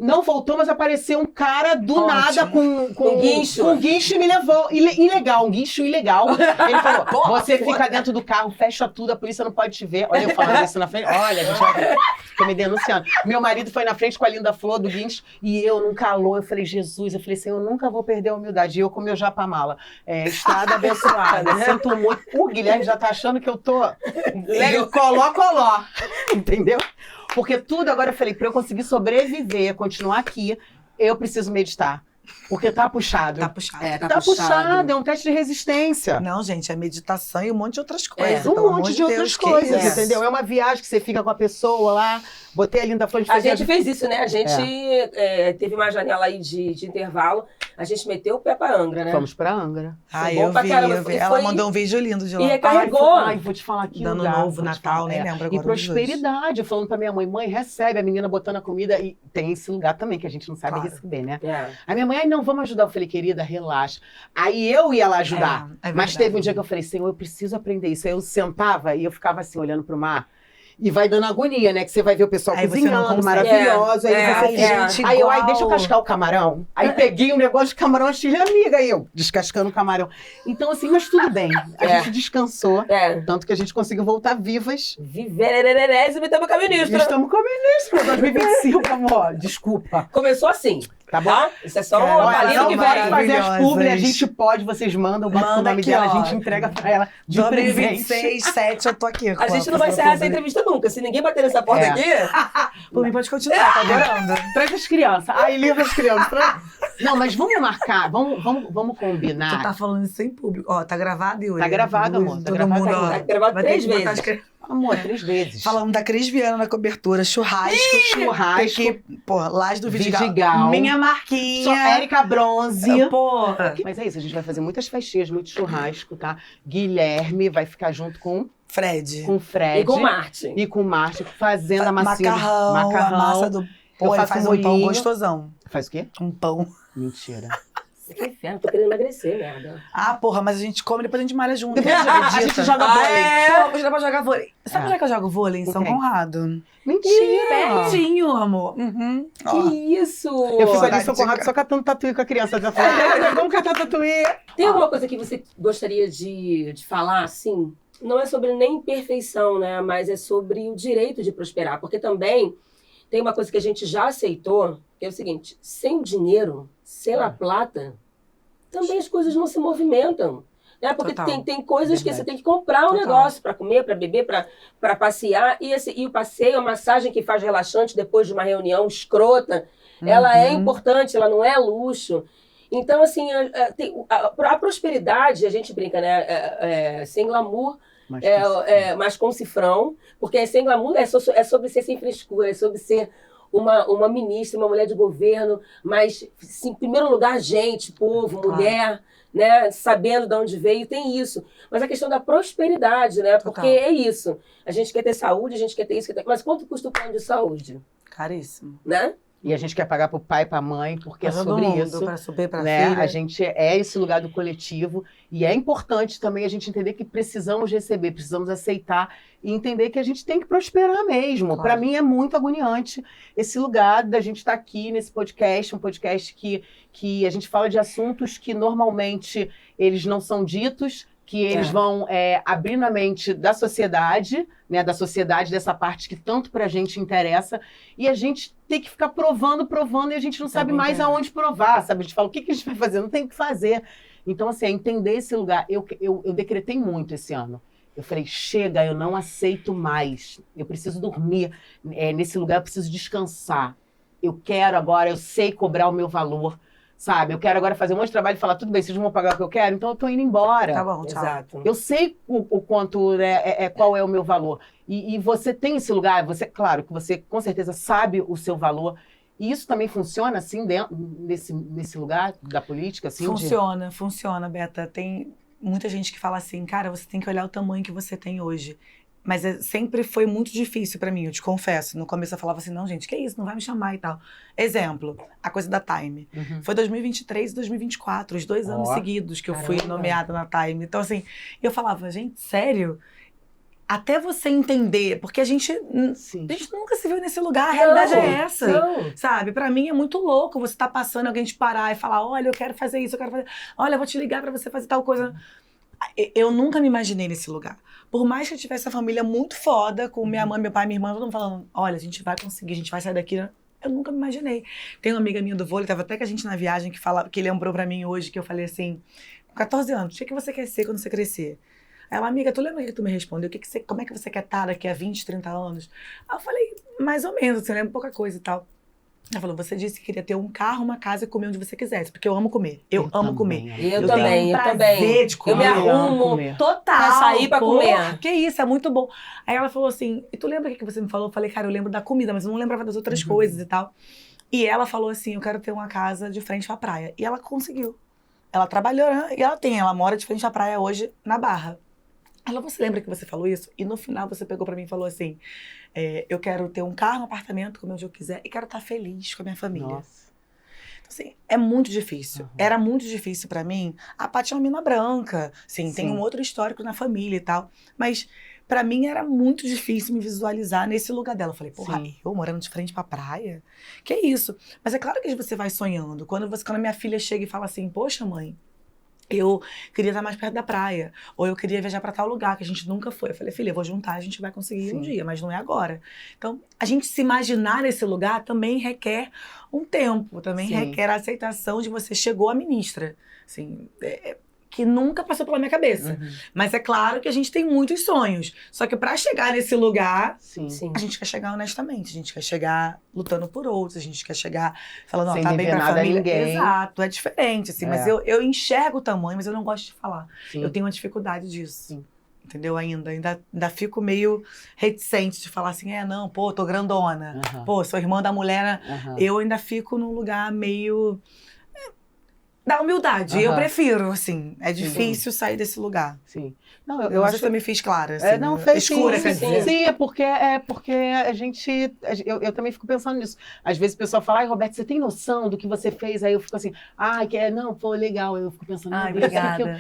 Não voltou, mas apareceu um cara do nada com guincho. Com guincho e me levou. Ilegal, um guincho ilegal. Ele falou: você fica dentro do carro, fecha tudo, a polícia não pode te ver. Olha, eu falando isso na frente. Olha, a gente vai. Tô me denunciando. Meu marido foi na frente com a linda flor do guincho e eu num calor. Eu falei: Jesus, eu falei assim, eu nunca vou perder a humildade. E eu com meu japamala. Estrada abençoada. Sinto muito. O Guilherme já tá achando que eu tô. Coló. Entendeu? Porque tudo agora eu falei, pra eu conseguir sobreviver, continuar aqui, eu preciso meditar. Porque tá puxado. Tá puxado. Tá puxado, é um teste de resistência. Não, gente, é meditação e um monte de outras coisas. Um monte de outras coisas, entendeu? É uma viagem que você fica com a pessoa lá, botei a linda flor de A gente fez isso, né? A gente teve uma janela aí de intervalo, a gente meteu o pé pra Angra, né? Fomos pra Angra. Ai, eu vi. Ela mandou um vídeo lindo de lá. E carregou. Ai, vou te falar aqui. Dando novo, Natal, nem lembro agora. E prosperidade. Eu falando pra minha mãe, recebe a menina botando a comida. E tem esse lugar também que a gente não sabe receber, né? Aí minha mãe, não, vamos ajudar. Eu falei, querida, relaxa. Aí eu ia lá ajudar. Mas teve um dia que eu falei, Senhor, eu preciso aprender isso. Aí eu sentava e eu ficava assim, olhando pro mar. E vai dando agonia, né? Que você vai ver o pessoal cozinhando, maravilhoso. Aí deixa eu cascar o camarão. Aí peguei um negócio de camarão, achei amiga. Aí eu descascando o camarão. Então, assim, mas tudo bem. A gente descansou. Tanto que a gente conseguiu voltar vivas. Viverererés e metemos com a ministra. Estamos com a ministra. 2025, amor. Desculpa. Começou assim. Tá bom? Isso é só uma palhinha que vai fazer as publi, a gente pode, vocês mandam, bota o nome dela, a gente entrega pra ela de 2026, presente. 7, eu tô aqui. A gente não vai encerrar essa entrevista nunca. Se ninguém bater nessa porta aqui... Por mim pode continuar, tá adorando. Traz as crianças. Ai, leva as crianças. Não, mas vamos marcar, vamos combinar. Tu tá falando isso sem público. Ó, tá gravado, Yuri? Tá gravado, amor. Todo mundo, ó. Tá gravado 3 vezes. Amor, 3 vezes. Falamos da Cris Viana na cobertura, churrasco. Churrasco. Pô, Laje do Vidigal. Minha marquinha. Só Érica Bronze. Pô. Mas é isso, a gente vai fazer muitas festinhas, muito churrasco, tá? Guilherme vai ficar junto com Fred. Com Fred. E com Martin. E com Martin, fazendo a massinha. Macarrão. A massa do... Pô, ele faz um pão gostosão. Faz o quê? Um pão. Mentira. Que inferno, tô querendo emagrecer, merda. Ah, porra, mas a gente come e depois a gente malha junto. Depois a gente joga vôlei. Pô, já dá pra jogar vôlei. Sabe onde é que eu jogo vôlei? Em São Conrado. Mentira! Pertinho, amor. Que isso! Eu fico ali em São Conrado só catando tatuí com a criança. Vamos catar tatuí. Tem alguma coisa que você gostaria de falar, assim? Não é sobre nem perfeição, né? Mas é sobre o direito de prosperar. Porque também tem uma coisa que a gente já aceitou, que é o seguinte, sem o dinheiro, sem a plata, também as coisas não se movimentam. Né? Porque tem coisas que você tem que comprar um negócio para comer, para beber, para passear. E o passeio, a massagem que faz relaxante depois de uma reunião escrota, ela é importante, ela não é luxo. Então, assim, a prosperidade, a gente brinca, né? Sem glamour, mas com cifrão. Porque sem glamour é sobre ser sem frescura, é sobre ser uma ministra, uma mulher de governo, mas, assim, em primeiro lugar, gente, povo, mulher, né, sabendo de onde veio, tem isso. Mas a questão da prosperidade, né, porque é isso. A gente quer ter saúde, a gente quer ter isso, mas quanto custa o plano de saúde? Caríssimo. Né? E a gente quer pagar pro pai e pra mãe, porque é sobre isso. Para subir pra né? filha. A gente é esse lugar do coletivo. E é importante também a gente entender que precisamos receber, precisamos aceitar e entender que a gente tem que prosperar mesmo. Claro. Para mim é muito agoniante esse lugar da gente estar aqui nesse podcast, um podcast que a gente fala de assuntos que normalmente eles não são ditos, que eles vão abrir na mente da sociedade, né, dessa parte que tanto pra gente interessa, e a gente tem que ficar provando, e a gente não sabe mais aonde provar, sabe? A gente fala, o que a gente vai fazer? Não tem o que fazer. Então, assim, entender esse lugar, eu decretei muito esse ano. Eu falei, chega, eu não aceito mais, eu preciso dormir, nesse lugar eu preciso descansar. Eu quero agora, eu sei cobrar o meu valor, sabe? Eu quero agora fazer um monte de trabalho e falar, tudo bem, vocês vão pagar o que eu quero, então eu tô indo embora. Tá bom, tchau. Exato. Eu sei o quanto, qual é o meu valor. E você tem esse lugar, claro, que você com certeza sabe o seu valor. E isso também funciona, assim, nesse lugar da política? Assim, Funciona, Beta. Tem muita gente que fala assim, cara, você tem que olhar o tamanho que você tem hoje. Mas sempre foi muito difícil pra mim, eu te confesso. No começo eu falava assim, não, gente, que isso, não vai me chamar e tal. Exemplo, a coisa da Time. Foi 2023 e 2024, os 2 anos seguidos que eu fui nomeada na Time. Então, assim, eu falava, gente, sério? até você entender, porque a gente nunca se viu nesse lugar, a Não, realidade é essa, não. sabe? Pra mim é muito louco você tá passando, alguém te parar e falar, olha, eu quero fazer isso, eu quero fazer, olha, eu vou te ligar pra você fazer tal coisa. Eu nunca me imaginei nesse lugar. Por mais que eu tivesse uma família muito foda, com minha mãe, meu pai, minha irmã, todo mundo falando, olha, a gente vai conseguir, a gente vai sair daqui. Eu nunca me imaginei. Tem uma amiga minha do vôlei, tava até com a gente na viagem, que lembrou pra mim hoje, que eu falei assim, com 14 anos, o que você quer ser quando você crescer? Aí ela, amiga, tu lembra que tu me respondeu? Como é que você quer estar daqui a 20, 30 anos? Aí eu falei, mais ou menos, você lembra pouca coisa e tal. Ela falou, você disse que queria ter um carro, uma casa e comer onde você quisesse, porque eu amo comer. Eu amo comer. Eu tenho prazer de comer. Eu me arrumo total pra sair pra comer. Que isso, é muito bom. Aí ela falou assim, e tu lembra o que você me falou? Eu falei, cara, eu lembro da comida, mas eu não lembrava das outras coisas e tal. E ela falou assim, eu quero ter uma casa de frente pra praia. E ela conseguiu. Ela trabalhou, né? E ela mora de frente à praia hoje, na Barra. Ela, você lembra que você falou isso? E no final você pegou pra mim e falou assim, eu quero ter um carro, um apartamento, comer onde eu quiser, e quero estar feliz com a minha família. Nossa. Então, assim, é muito difícil. Era muito difícil pra mim. A Paty é uma mina branca, assim, tem um outro histórico na família e tal. Mas pra mim era muito difícil me visualizar nesse lugar dela. Eu falei, porra, eu morando de frente pra praia? Que isso? Mas é claro que você vai sonhando. Quando a minha filha chega e fala assim, poxa, mãe, eu queria estar mais perto da praia, ou eu queria viajar para tal lugar que a gente nunca foi. Eu falei, filha, eu vou juntar, a gente vai conseguir um dia, mas não é agora. Então, a gente se imaginar nesse lugar também requer um tempo, também requer a aceitação de você chegou a ministra. Assim, que nunca passou pela minha cabeça. Mas é claro que a gente tem muitos sonhos. Só que para chegar nesse lugar, a gente quer chegar honestamente. A gente quer chegar lutando por outros. A gente quer chegar falando, ó, tá bem pra família. Ninguém. Exato, é diferente, assim. Mas eu enxergo o tamanho, mas eu não gosto de falar. Eu tenho uma dificuldade disso. Entendeu? Ainda fico meio reticente de falar assim, não, pô, tô grandona. Pô, sou irmã da mulher. Eu ainda fico num lugar meio... da humildade. Eu prefiro, assim. É difícil sair desse lugar. Sim. Não, eu acho que eu me fiz clara, assim. não, fez escura, sim, quer dizer. Sim, é porque a gente... Eu também fico pensando nisso. Às vezes o pessoal fala, ai, Roberto, você tem noção do que você fez? Aí eu fico assim, não, pô, legal. Eu fico pensando, ai, meu Deus, obrigada.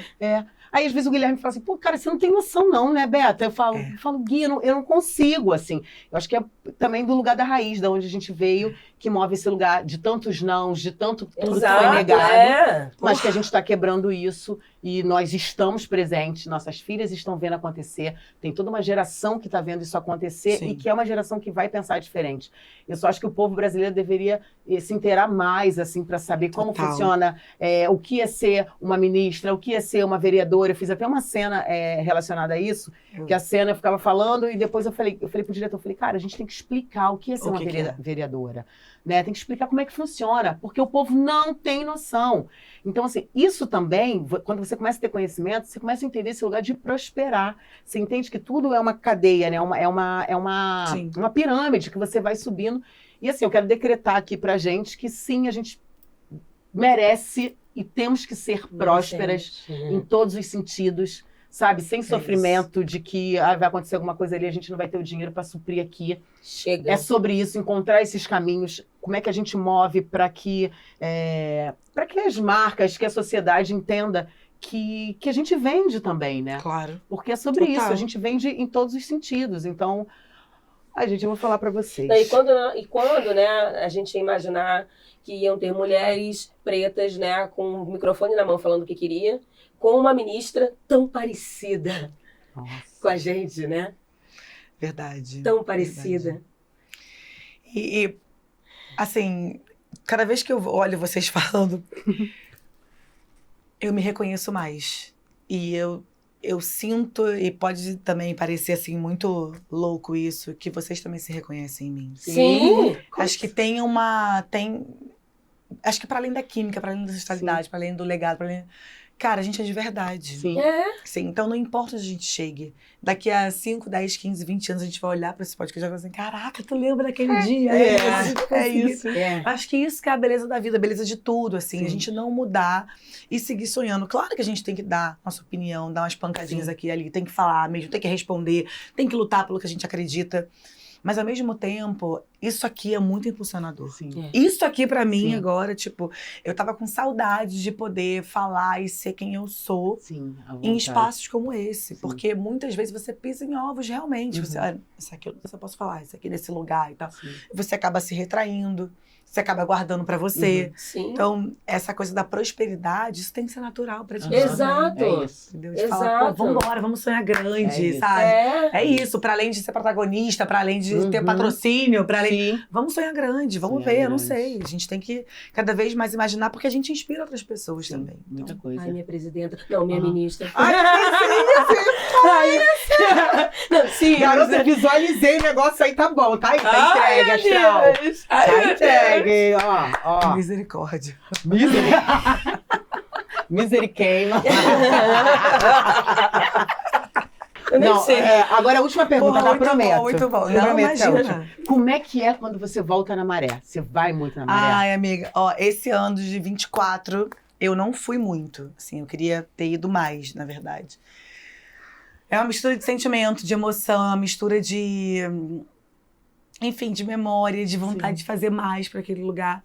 Aí, às vezes, o Guilherme fala assim, pô, cara, você não tem noção não, né, Beta? Eu falo, Gui, eu não consigo, assim. Eu acho que é também do lugar da raiz, da onde a gente veio, que move esse lugar de tantos nãos, de tanto tudo que foi negado. Mas que a gente está quebrando isso e nós estamos presentes, nossas filhas estão vendo acontecer, tem toda uma geração que está vendo isso acontecer e que é uma geração que vai pensar diferente. Eu só acho que o povo brasileiro deveria se inteirar mais, assim, para saber como funciona, o que é ser uma ministra, o que é ser uma vereadora. Eu fiz até uma cena relacionada a isso, que a cena eu ficava falando e depois eu falei pro diretor, cara, a gente tem que explicar o que é ser uma vereadora. Né? Tem que explicar como é que funciona, porque o povo não tem noção. Então, assim, isso também, quando você começa a ter conhecimento, você começa a entender esse lugar de prosperar. Você entende que tudo é uma cadeia, né? É uma pirâmide que você vai subindo. E assim, eu quero decretar aqui pra gente que sim, a gente merece e temos que ser prósperas em todos os sentidos, sabe? Sem sofrimento de que vai acontecer alguma coisa ali, a gente não vai ter o dinheiro para suprir aqui. Chega. É sobre isso, encontrar esses caminhos, como é que a gente move para que as marcas, que a sociedade entenda que a gente vende também, né? Claro. Porque é sobre isso, a gente vende em todos os sentidos. Então, eu vou falar para vocês. E quando, né, a gente ia imaginar que iam ter mulheres pretas, né, com o microfone na mão falando o que queria, com uma ministra tão parecida com a gente, né? Verdade. Tão parecida. E, assim, cada vez que eu olho vocês falando, eu me reconheço mais. E eu sinto, e pode também parecer assim muito louco isso, que vocês também se reconhecem em mim. Sim. Acho que acho que para além da química, para além da ancestralidade, para além do legado, para além... Cara, a gente é de verdade. Sim. Sim. Então não importa onde a gente chegue. Daqui a 5, 10, 15, 20 anos a gente vai olhar para esse podcast e vai falar assim, caraca, tu lembra daquele dia? É isso. Acho que isso que é a beleza da vida, a beleza de tudo, assim. Sim. A gente não mudar e seguir sonhando. Claro que a gente tem que dar nossa opinião, dar umas pancadinhas aqui e ali, tem que falar mesmo, tem que responder, tem que lutar pelo que a gente acredita. Mas, ao mesmo tempo, isso aqui é muito impulsionador. Sim. Isso aqui, pra mim, Sim. agora, tipo, eu tava com saudade de poder falar e ser quem eu sou Sim, à em vontade. espaços como esse. Sim. Porque muitas vezes você pisa em ovos, realmente. Uhum. Você, isso aqui eu não sei se eu posso falar, isso aqui nesse lugar e tal. Sim. Você acaba se retraindo, você acaba guardando pra você. Sim. Então, essa coisa da prosperidade, isso tem que ser natural pra gente. Exato. É isso. Entendeu? De falar, pô, vambora, vamos sonhar É grande, isso. sabe? É. É isso, pra além de ser protagonista, pra além de ter Uhum. patrocínio, pra além... Sim. Vamos sonhar grande, vamos Sonhar ver, eu não grande. sei. A gente tem que cada vez mais imaginar, porque a gente inspira outras pessoas Sim, também. muita Então, coisa. Ai, minha presidenta. Não, minha Aham. ministra. Ai, Não, sim, garota, mas- visualizei o negócio aí, tá bom, tá aí, tá Ai, entregue, meu astral. Deus. Tá entregue, ó. misericórdia. Misericórdia. Eu nem Não, sei. agora a última pergunta, Porra, tá? muito Prometo. bom, muito bom. Eu Não, prometo que é a imagina. última. Como é que é quando você volta na maré? Você vai muito na maré? Ai, amiga, ó, esse ano de 24, eu não fui muito. Assim, eu queria ter ido mais, na verdade. É uma mistura de sentimento, de emoção, é uma mistura de... Enfim, de memória, de vontade de fazer mais para aquele lugar.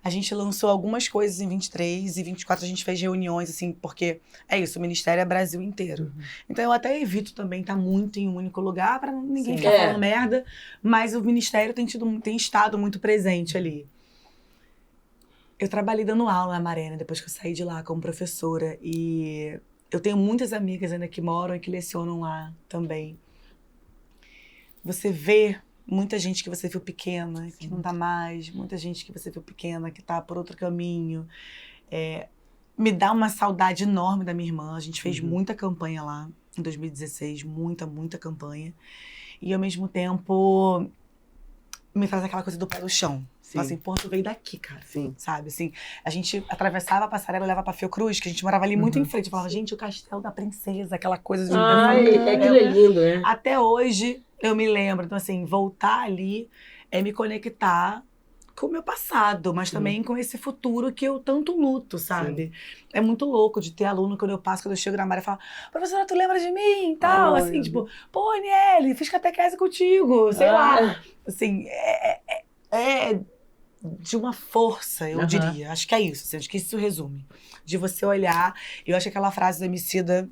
A gente lançou algumas coisas em 23 e 24 a gente fez reuniões, assim, porque é isso, o Ministério é Brasil inteiro. Então eu até evito também estar muito em um único lugar para ninguém Sim. ficar É. falando merda, mas o Ministério tem estado muito presente ali. Eu trabalhei dando aula na Maré, né, depois que eu saí de lá como professora, e eu tenho muitas amigas ainda que moram e que lecionam lá também. Você vê muita gente que você viu pequena, que não tá mais, muita gente que você viu pequena, que tá por outro caminho. Me dá uma saudade enorme da minha irmã. A gente fez muita campanha lá em 2016, muita campanha. E ao mesmo tempo me traz aquela coisa do pé no chão. Sim. Assim, pô, tu veio daqui, cara. Sim. Sabe, assim, a gente atravessava a passarela e levava pra Fiocruz, que a gente morava ali muito Uhum. em frente. Eu falava, gente, o Castelo da Princesa, aquela coisa de... Ai, aquilo é lindo, né? Até hoje eu me lembro. Então, assim, voltar ali é me conectar com o meu passado, mas Sim. também com esse futuro que eu tanto luto, sabe? É muito louco de ter aluno quando eu chego na Maré e falo, professora, tu lembra de mim? Tal, Ai, assim, meu tipo, pô, Aniele, fiz catequese contigo, sei lá. Ah, Assim, é de uma força, eu Aham. diria. Acho que é isso, assim, acho que isso resume. De você olhar, eu acho que aquela frase do Emicida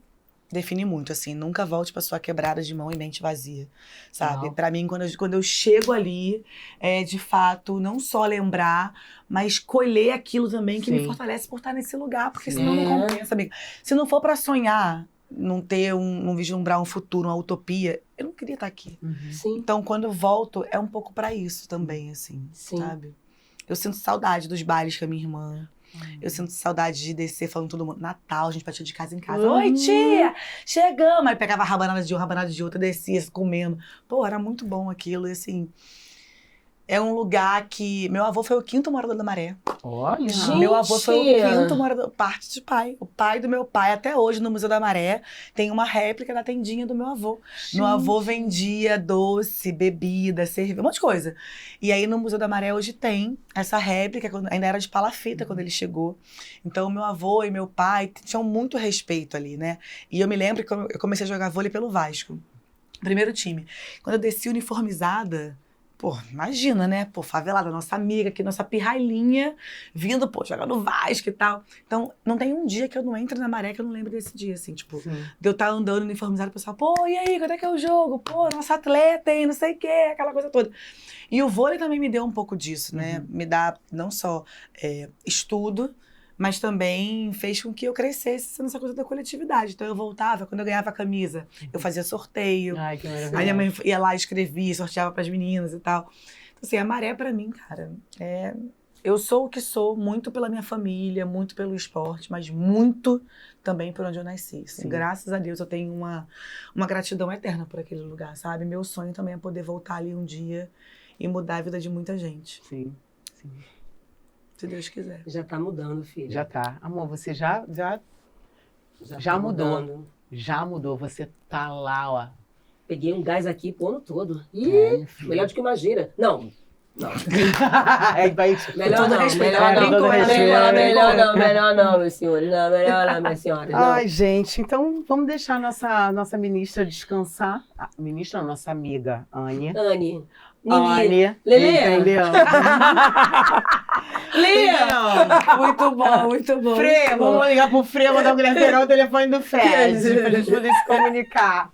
define muito, assim, nunca volte pra sua quebrada de mão e mente vazia, sabe? Uau. Pra mim, quando eu chego ali, é de fato não só lembrar, mas colher aquilo também que me Sim. fortalece por estar nesse lugar, porque Sim. senão não compensa, amiga. Se não for pra sonhar, não ter não vislumbrar um futuro, uma utopia, eu não queria estar aqui. sim, Então, quando eu volto, é um pouco pra isso também, assim, sim. sabe? Eu sinto saudade dos bailes com a minha irmã. Eu sinto saudade de descer falando todo mundo. Natal, a gente batia de casa em casa. Uhum. Oi, tia! Chegamos! Aí pegava a rabanada de um, rabanada de outra, descia comendo. Pô, era muito bom aquilo. E assim, é um lugar que... Meu avô foi o 5º morador da Maré. Olha. Gente. Meu avô foi o 5º morador, parte de pai. O pai do meu pai, até hoje, no Museu da Maré, tem uma réplica da tendinha do meu avô. Meu avô vendia doce, bebida, cerveja, um monte de coisa. E aí no Museu da Maré hoje tem essa réplica, ainda era de palafita quando ele chegou. Então meu avô e meu pai tinham muito respeito ali, né? E eu me lembro que eu comecei a jogar vôlei pelo Vasco. Primeiro time. Quando eu desci uniformizada, pô, imagina, né? Pô, favelada, nossa amiga aqui, nossa pirralhinha, vindo, pô, jogar no Vasco e tal. Então, não tem um dia que eu não entre na Maré que eu não lembro desse dia, assim, tipo, Sim. de eu estar andando uniformizado, o pessoal, pô, e aí, quando é que é o jogo? Pô, nossa atleta, hein, não sei o quê, aquela coisa toda. E o vôlei também me deu um pouco disso, né? Me dá não só estudo, mas também fez com que eu crescesse nessa coisa da coletividade. Então eu voltava, quando eu ganhava a camisa, eu fazia sorteio. Ai, que maravilha. Aí minha mãe ia lá, escrevia, sorteava pras meninas e tal. Então, assim, a Maré pra mim, cara, eu sou o que sou muito pela minha família, muito pelo esporte, mas muito também por onde eu nasci. Assim, Sim. graças a Deus eu tenho uma gratidão eterna por aquele lugar, sabe? Meu sonho também é poder voltar ali um dia e mudar a vida de muita gente, Sim, sim. se Deus quiser. Já tá mudando, filho. Já tá. Amor, você já tá mudou. mudando. já mudou. Você tá lá, ó. Peguei um gás aqui pro ano todo. Ih, É, filho. melhor do que uma gira. Não. Vai, Melhor todo não, respeito, melhor ela não, brincou, ela melhor não, meus senhores. Não, melhor não, minhas senhoras. Não. Ai, gente, então vamos deixar nossa ministra descansar. Ministra, não, nossa amiga, Ania. Anne, Anne. Lelê. Leão. Leão. Muito bom, muito bom. Frê, vamos ligar pro Frê, mandar o Guilherme pegar o telefone do Fred, pra gente poder se comunicar.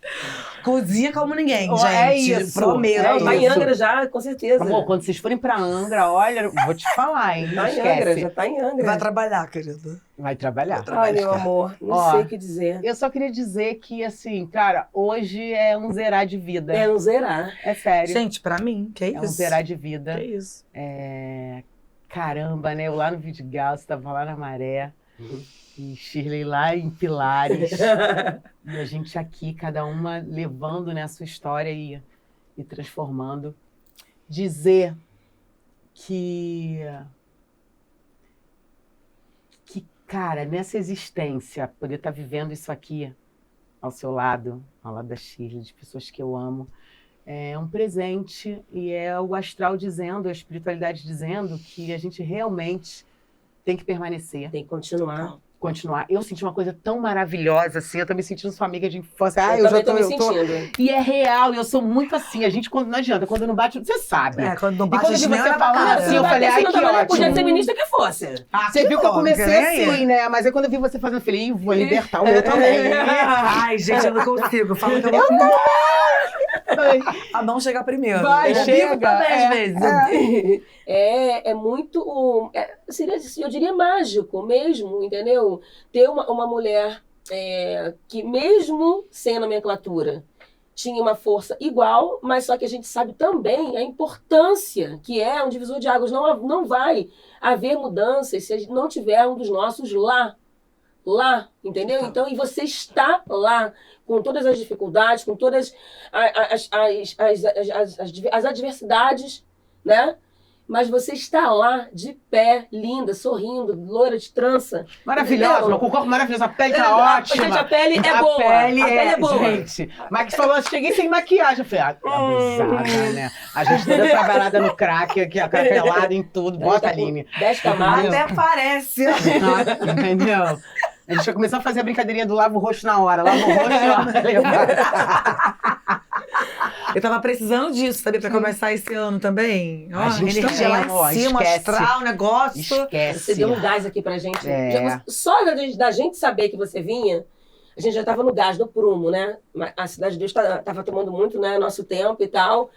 Cozinha como ninguém, Oh, gente. é isso. Prometo. Não, tá em isso. Angra já, com certeza. Amor, quando vocês forem pra Angra, olha, vou te falar, hein? Não Tá em Angra, esquece. já tá em Angra. Vai trabalhar, querida. Vai trabalhar. Ai, meu amor, não Ó, sei o que dizer. Eu só queria dizer que, assim, cara, hoje é um zerar de vida. É não zerar. É sério. Gente, pra mim, que é isso? um zerar de vida. Que isso? Caramba, né? Eu lá no Vidigal, você tava lá na Maré. E Shirley lá em Pilares. E a gente aqui, cada uma levando, né, a sua história e transformando. Dizer que, cara, nessa existência, poder estar vivendo isso aqui ao seu lado, ao lado da Shirley, de pessoas que eu amo, é um presente e é o astral dizendo, a espiritualidade dizendo que a gente realmente tem que permanecer. Tem que continuar. Continuar. Eu senti uma coisa tão maravilhosa, assim, eu tô me sentindo sua amiga de infância. Eu já também tô me sentindo. E é real, e eu sou muito assim. A gente, quando não adianta, quando não bate, você sabe. Quando não E bate quando a eu vi gente você nem falando olha pra assim, eu cara. falei, ai, que ótimo. Podia ser ministra que fosse. Você viu que eu comecei nem assim, né? Mas aí quando eu vi você fazendo, eu falei, vou libertar o meu também. Ai, gente, eu não consigo. Fala que eu Eu não também! A mão chega primeiro. Vai, Eu chega, vivo também, às vezes. É muito, seria, eu diria, mágico mesmo, entendeu? Ter uma mulher que, mesmo sem a nomenclatura, tinha uma força igual, mas só que a gente sabe também a importância que é um divisor de águas. Não vai haver mudanças se a gente não tiver um dos nossos lá, entendeu? Então, e você está lá, com todas as dificuldades, com todas as adversidades, né? Mas você está lá, de pé, linda, sorrindo, loira de trança. Maravilhosa, entendeu? com o corpo maravilhoso, a pele tá ótima. Gente, a pele é boa. A pele é boa. Gente, Max falou, cheguei sem maquiagem. Eu falei, abusada, né? A gente toda trabalhada no crack, aqui, pelada em tudo. Bota, Aline. 10 camadas. Até parece. Entendeu? A gente vai começar a fazer a brincadeirinha do lava o rosto na hora. Lava o rosto na hora. Eu tava precisando disso, sabe? Pra começar esse ano também. Ó, A gente energia também, lá em cima, esquece. astral, negócio. Esquece. Você deu um gás aqui pra gente. É. Só da gente saber que você vinha, a gente já tava no gás, no prumo, né? A Cidade de Deus tava tomando muito, né? Nosso tempo e tal.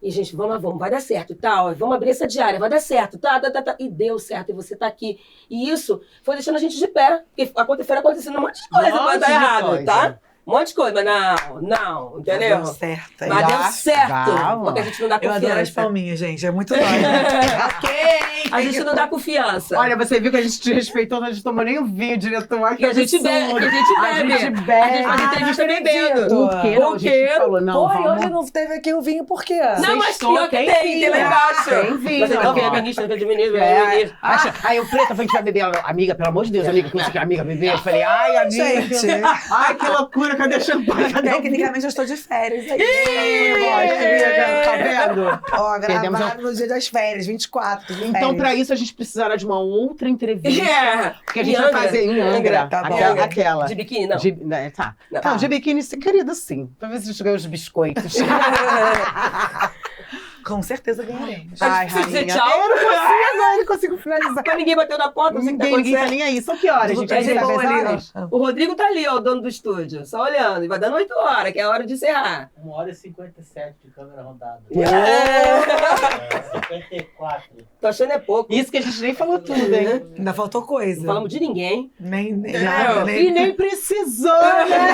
E a gente, vamos, vai dar certo e tal. Vamos abrir essa diária, vai dar certo. Tá. E deu certo, e você tá aqui. E isso foi deixando a gente de pé. Porque foi acontecendo um monte de coisa pra dar errado, tá? Um monte de coisa, mas não, entendeu? Deu certo. Mas deu certo. Vamos. Porque a gente não dá Eu confiança. adoro as palminhas, gente. É muito nóis. Ok! A gente não dá confiança. Olha, você viu que a gente te respeitou, a gente tomou nem o vinho, diretor. Ai, que E a gente bebe, absurdo. a gente A bebe. gente bebe. A gente faz entrevista bebendo. Por quê? Não, a gente falou, não, Pô, e vamos. hoje não teve aqui o vinho, por quê? Não, mas Sextou, pior que tem tem vinho. lá embaixo. Tem vinho, Você não vê a amor. ministra, não vê de ministro, Aí o Preto, eu falei que a gente vai beber. Ela, amiga, pelo amor de Deus, amiga, como você quer amiga beber? Eu falei, ai, amiga. Gente. Ai, que loucura, cadê o champanhe? Cadê o vinho? Tecnicamente eu estou de férias aí. Tá vendo? Ó, Perdemos gravado no dia das férias, 24. Então, pra isso, a gente precisará de uma outra entrevista. Porque a gente vai Angra. fazer em Angra. Tá bom. Aquela. De biquíni, não. Tá. Não. Não, de biquíni, querida, sim. Pra ver se a gente ganha os biscoitos. Com certeza ganharemos. Ai, Dizer rainha. tchau. Eu não consigo agora, não consigo finalizar. Mas ninguém bateu na porta, não sei o que tá Ninguém tá acontecendo. nem aí. São que horas, gente? A gente vai boa ver ali, horas? ó. O Rodrigo tá ali, ó, o dono do estúdio, só olhando. E vai dando 8 horas, que é a hora de encerrar. 1h57 de câmera rodada. 54. Tô achando é pouco. Isso que a gente nem falou tudo, hein? Ainda faltou coisa. Não falamos de ninguém. Nem E nem precisou, né?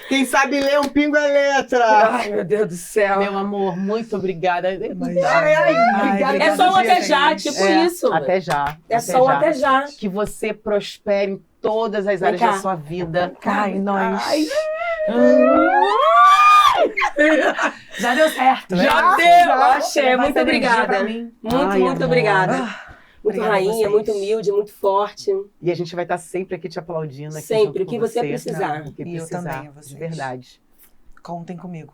Quem sabe ler um pingo é letra. Ai, meu Deus do céu. Meu amor, muito obrigada. Imagina. Obrigada. É só um Obrigada, até já, gente. tipo É, isso. Até já. É só um até já. Que você prospere em todas as áreas cá. da sua vida. Ai, nós. Ai. Já deu certo, né? Já deu, já. Axé. Muito Vai ter energia obrigada. pra mim. Muito, Ai, muito amor. obrigada. Muito Obrigada a rainha, vocês. muito humilde, muito forte. E a gente vai estar sempre aqui te aplaudindo. Aqui Sempre, junto o que com você precisar. O que E eu precisar, também, a vocês. de verdade. Contem comigo.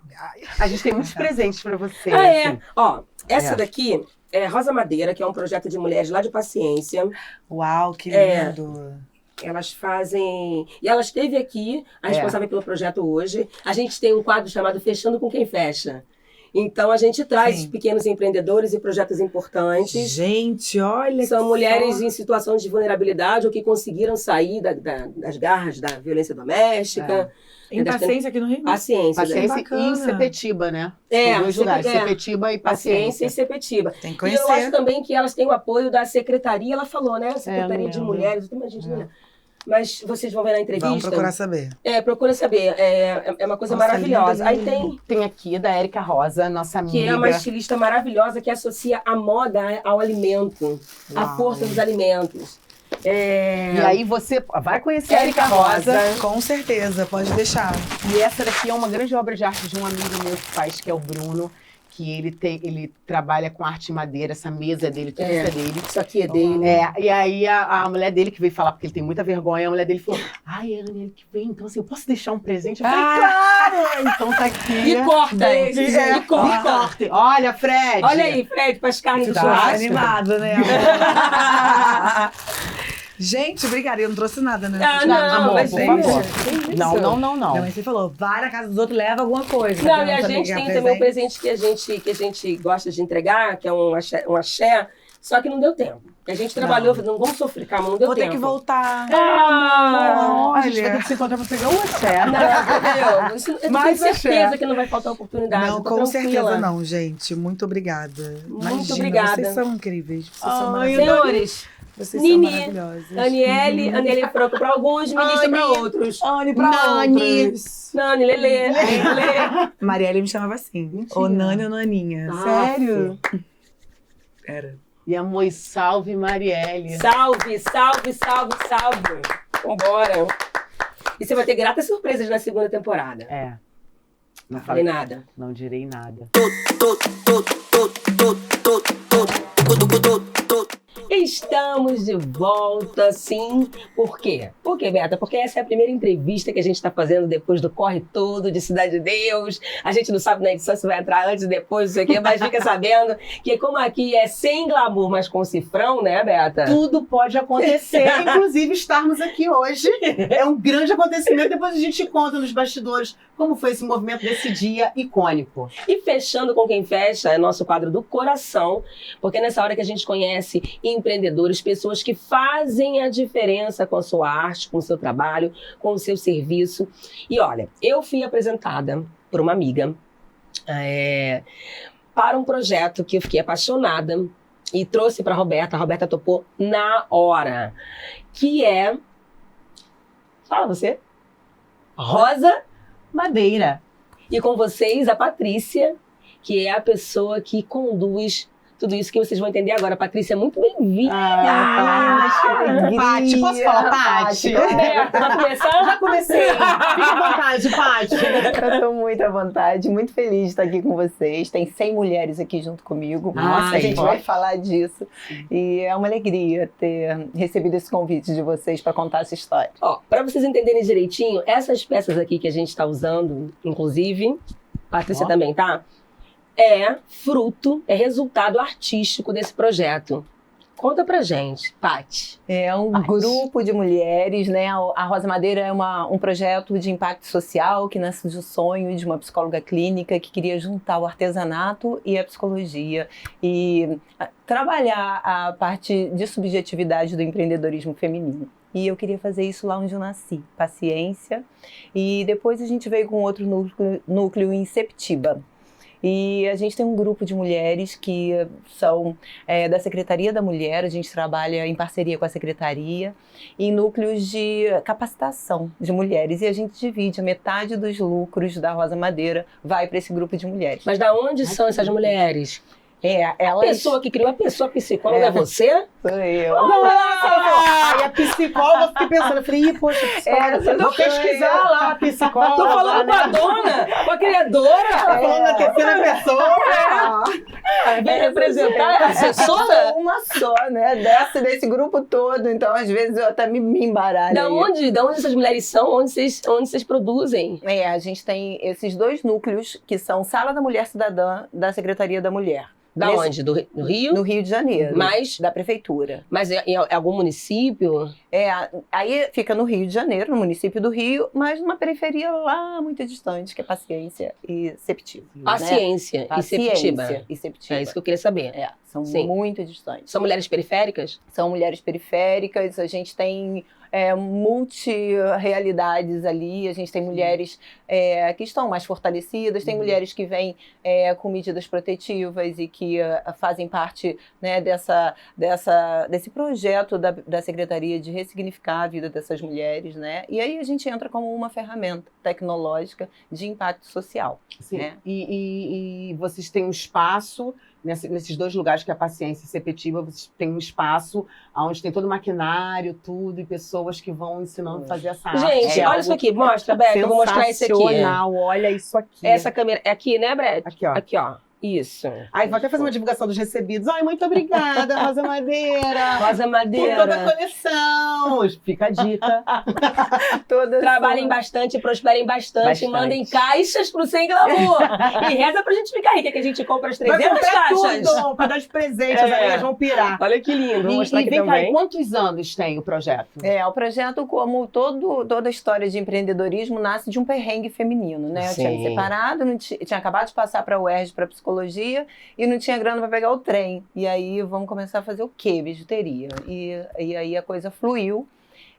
A gente tem muitos presentes pra você. Ah, é. assim. Ó, essa É. daqui é Rosa Madeira, que é um projeto de mulheres lá de Paciência. Uau, que É. lindo. Elas fazem... E ela esteve aqui, a responsável pelo projeto hoje. A gente tem um quadro chamado Fechando com Quem Fecha. Então, a gente traz pequenos empreendedores e projetos importantes. Gente, olha São que mulheres só. em situação de vulnerabilidade ou que conseguiram sair das garras da violência doméstica. Em Paciência aqui no Rio. Paciência. Paciência bacana. e Sepetiba, né? É, São dois lugares, é. Sepetiba e Paciência Paciência. e Sepetiba. Tem que E eu acho conhecer. também que elas têm o apoio da secretaria, ela falou, né? Secretaria de lembro. Mulheres, eu imagino, né? Mas vocês vão ver na entrevista. Vamos procurar saber. Procura saber. É uma coisa Nossa, maravilhosa. linda, Aí linda. tem Tem aqui da Érica Rosa, nossa amiga. que é uma estilista maravilhosa que associa a moda ao alimento, a Uau. força dos alimentos. E aí você vai conhecer a Érica Rosa. Com certeza, pode deixar. E essa daqui é uma grande obra de arte de um amigo meu que faz, que é o Bruno, que ele trabalha com arte em madeira, essa mesa dele, tudo isso é dele. Isso aqui é dele. E aí a mulher dele que veio falar, porque ele tem muita vergonha, a mulher dele falou, ai, Anne, ele que vem, então assim, eu posso deixar um presente? Eu falei, claro! Então tá aqui. E corta esse, e corta. corte. Olha, Fred! Olha aí, Fred, para as carnes do Tá. churrasco. Animado, né? Gente, obrigada. Eu não trouxe nada, né? Ah, não, amor, mas por tem favor. isso. Não. Minha mãe sempre falou, vai na casa dos outros, leva alguma coisa. Não, Pra e a nossa gente amiga tem também um presente que a gente gosta de entregar, que é um axé, só que não deu tempo. A gente trabalhou, não vamos sofrer, calma, não deu Vou tempo. ter que voltar. A gente vai ter Olha. que se encontrar pra pegar o axé. Não, entendeu? Isso, eu tenho Mas certeza axé. que não vai faltar oportunidade. Não, tô com tranquila. certeza não, gente. Muito obrigada. Muito obrigada. Vocês são incríveis. Vocês são Ai, maravilhosos. Senhores, Vocês Nini, são maravilhosos. Aniele Franco para alguns, ministra para outros. Anne pra Nani. outros. Nani, Lelê. Marielle me chamava assim. Mentira. Ou Nani ou Naninha. Sério? Era. E amor, e salve Marielle. Salve, salve, salve, salve. Vambora. E você vai ter gratas surpresas na segunda temporada. Não Falei nada. Não direi nada. Estamos de volta, sim. Por quê? Por quê, Beta? Porque essa é a primeira entrevista que a gente está fazendo depois do Corre Todo de Cidade de Deus. A gente não sabe na edição se vai entrar antes, depois, isso aqui, mas fica sabendo que como aqui é sem glamour, mas com cifrão, né, Beta? Tudo pode acontecer, inclusive estarmos aqui hoje. É um grande acontecimento. Depois a gente conta nos bastidores como foi esse movimento desse dia icônico. E fechando com quem fecha é nosso quadro do coração, porque nessa hora que a gente conhece empreendedores, pessoas que fazem a diferença com a sua arte, com o seu trabalho, com o seu serviço. E olha, eu fui apresentada por uma amiga para um projeto que eu fiquei apaixonada e trouxe para a Roberta topou na hora, que é... Fala você. Rosa Madeira. E com vocês, a Patrícia, que é a pessoa que conduz tudo isso que vocês vão entender agora. Patrícia, muito bem-vinda! Paty, posso falar, Paty? Roberta, vai começar? Já comecei. Fica à vontade, Paty. Eu tô muito à vontade, muito feliz de estar aqui com vocês. Tem 100 mulheres aqui junto comigo. Nossa, a gente hein? vai falar disso. E é uma alegria ter recebido esse convite de vocês para contar essa história. Ó, para vocês entenderem direitinho, essas peças aqui que a gente está usando, inclusive, Patrícia também, tá? É fruto, é resultado artístico desse projeto. Conta pra gente, Paty. É um grupo de mulheres, né? A Rosa Madeira é um projeto de impacto social que nasce do sonho de uma psicóloga clínica que queria juntar o artesanato e a psicologia e trabalhar a parte de subjetividade do empreendedorismo feminino. E eu queria fazer isso lá onde eu nasci, Paciência. E depois a gente veio com outro núcleo em Sepetiba. E a gente tem um grupo de mulheres que são da Secretaria da Mulher, a gente trabalha em parceria com a Secretaria, em núcleos de capacitação de mulheres. E a gente divide a metade dos lucros da Rosa Madeira vai para esse grupo de mulheres. Mas da onde são essas mulheres? A Elas... pessoa que criou a pessoa psicóloga é você? Sou eu. Aí a psicóloga, eu fiquei pensando, eu falei, ih, poxa, psicóloga, vou pesquisar lá a psicóloga. Tô falando com a dona, com a criadora. Tá falando na terceira pessoa. Vem representar a assessora? Uma só, né? Desse grupo todo. Então, às vezes, eu até me embaralho. Da onde essas mulheres são? Onde vocês produzem? A gente tem esses dois núcleos que são Sala da Mulher Cidadã da Secretaria da Mulher. Da onde? Do Rio? No Rio de Janeiro. Mas, Da prefeitura. mas em algum município? Aí fica no Rio de Janeiro, no município do Rio, mas numa periferia lá muito distante, que é Paciência e Septiba. Paciência e Septiba. Paciência e Septiba. É isso que eu queria saber. São Sim. muito distantes. São mulheres periféricas? São mulheres periféricas, a gente tem multi-realidades ali, a gente tem mulheres que estão mais fortalecidas, tem mulheres que vêm com medidas protetivas e que fazem parte, né, desse projeto da Secretaria de ressignificar a vida dessas mulheres, né? E aí a gente entra como uma ferramenta tecnológica de impacto social. Sim. Né? E vocês têm um espaço, nesses dois lugares, que é a Paciência e Sepetiba, vocês têm um espaço onde tem todo o maquinário, tudo, e pessoas que vão ensinando a fazer essa arte. Gente, olha isso aqui. Mostra, Beca. Eu vou mostrar esse aqui. Sensacional, olha isso aqui. Essa câmera. É aqui, né, Brett? Aqui, ó. Aqui, ó. Isso. Aí, vou até fazer uma divulgação dos recebidos. Ai, muito obrigada, Rosa Madeira. Rosa Por Madeira. toda a coleção. Fica a dica. Trabalhem bastante, prosperem bastante, Bastante. mandem caixas pro Sem Glamour. E reza pra gente ficar rica, que a gente compra as Vai 300 comprar caixas. tudo pra dar de presente, as amigas vão pirar. Olha que lindo, vou mostrar aqui vem cá, também. e quantos anos tem o projeto? O projeto, como toda a história de empreendedorismo, nasce de um perrengue feminino, né? Eu tinha me Sim. separado, tinha acabado de passar para a UERJ para psicologia e não tinha grana para pegar o trem. E aí, vamos começar a fazer o quê? Bijuteria. E aí a coisa fluiu.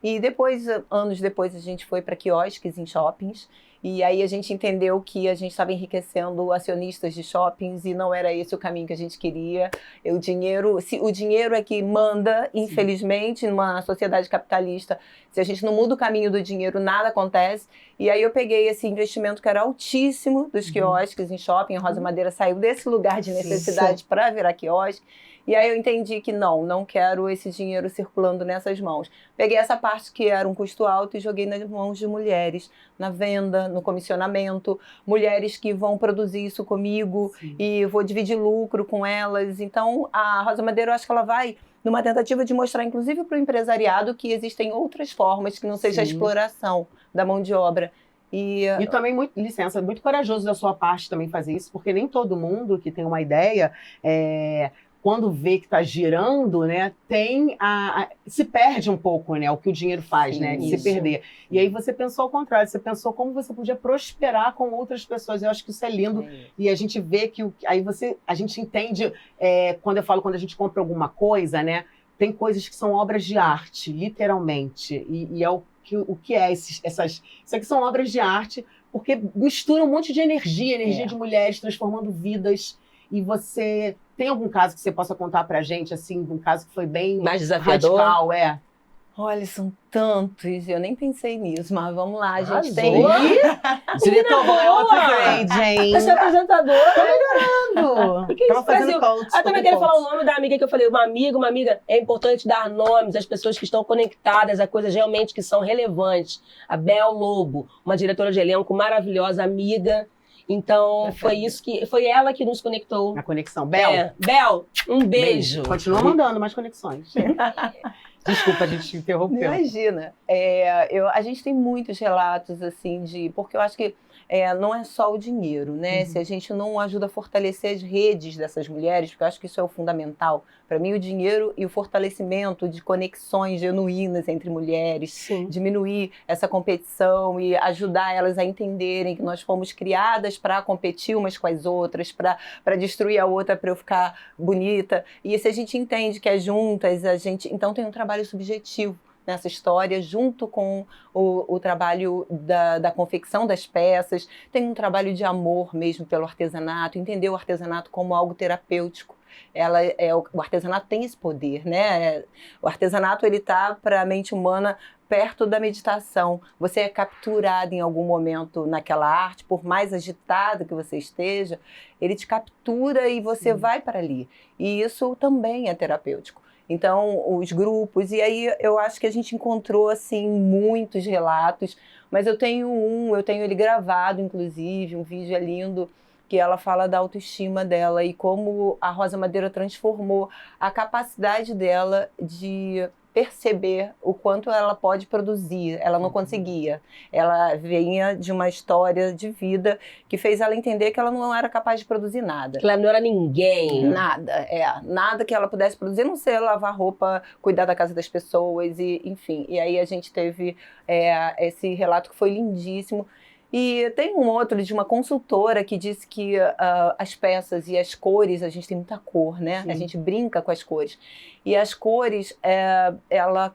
E depois, anos depois, a gente foi para quiosques em shoppings. E aí a gente entendeu que a gente estava enriquecendo acionistas de shoppings e não era esse o caminho que a gente queria. O dinheiro é que manda, infelizmente, numa sociedade capitalista. Se a gente não muda o caminho do dinheiro, nada acontece. E aí eu peguei esse investimento que era altíssimo dos quiosques em shopping. A Rosa Madeira saiu desse lugar de necessidade para virar quiosque. E aí eu entendi que não quero esse dinheiro circulando nessas mãos. Peguei essa parte que era um custo alto e joguei nas mãos de mulheres, na venda, no comissionamento, mulheres que vão produzir isso comigo. Sim. E vou dividir lucro com elas. Então, a Rosa Madeira, eu acho que ela vai numa tentativa de mostrar, inclusive para o empresariado, que existem outras formas que não seja a exploração da mão de obra. E também, licença, muito corajoso da sua parte também fazer isso, porque nem todo mundo que tem uma ideia, quando vê que está girando, né, se perde um pouco, né, o que o dinheiro faz, sim, né, de se perder. E aí você pensou ao contrário, você pensou como você podia prosperar com outras pessoas. Eu acho que isso é lindo. E a gente vê que a gente entende, quando a gente compra alguma coisa, né, tem coisas que são obras de arte, literalmente, e é o que é isso aqui são obras de arte, porque misturam um monte de energia de mulheres transformando vidas. E você tem algum caso que você possa contar pra gente, assim, um caso que foi bem mais desafiador? Radical, Olha, são tantos, eu nem pensei nisso, mas vamos lá, a gente tem... Diretor, é outro grade, hein? Você é apresentadora. Tô melhorando. Tava fazendo coach. Eu também quero falar o nome da amiga que eu falei, uma amiga. É importante dar nomes às pessoas que estão conectadas a coisas realmente que são relevantes. A Bel Lobo, uma diretora de elenco maravilhosa, amiga. Então, foi ela que nos conectou. A conexão. Bel. Bel, um beijo. Continua mandando mais conexões. Desculpa, a gente interrompeu. Imagina. A gente tem muitos relatos, assim, porque eu acho que não é só o dinheiro, né? Se a gente não ajuda a fortalecer as redes dessas mulheres, porque eu acho que isso é o fundamental. Para mim, o dinheiro e o fortalecimento de conexões genuínas entre mulheres, sim, diminuir essa competição e ajudar elas a entenderem que nós fomos criadas para competir umas com as outras, para destruir a outra, para eu ficar bonita. E se a gente entende que é juntas, então tem um trabalho subjetivo nessa história, junto com o trabalho da confecção das peças. Tem um trabalho de amor mesmo pelo artesanato, entender o artesanato como algo terapêutico. O artesanato tem esse poder, né? O artesanato, ele está para a mente humana perto da meditação. Você é capturado em algum momento naquela arte, por mais agitado que você esteja, ele te captura e você vai para ali. E isso também é terapêutico. Então, os grupos, e aí eu acho que a gente encontrou, assim, muitos relatos, mas eu tenho ele gravado, inclusive, um vídeo é lindo, que ela fala da autoestima dela e como a Rosa Madeira transformou a capacidade dela de perceber o quanto ela pode produzir. Ela não conseguia. Ela vinha de uma história de vida que fez ela entender que ela não era capaz de produzir nada. Que ela não era ninguém. Nada que ela pudesse produzir, não ser lavar roupa, cuidar da casa das pessoas, e enfim. E aí a gente teve esse relato que foi lindíssimo. E tem um outro de uma consultora que disse que as peças e as cores, a gente tem muita cor, né? Sim. A gente brinca com as cores. E as cores, ela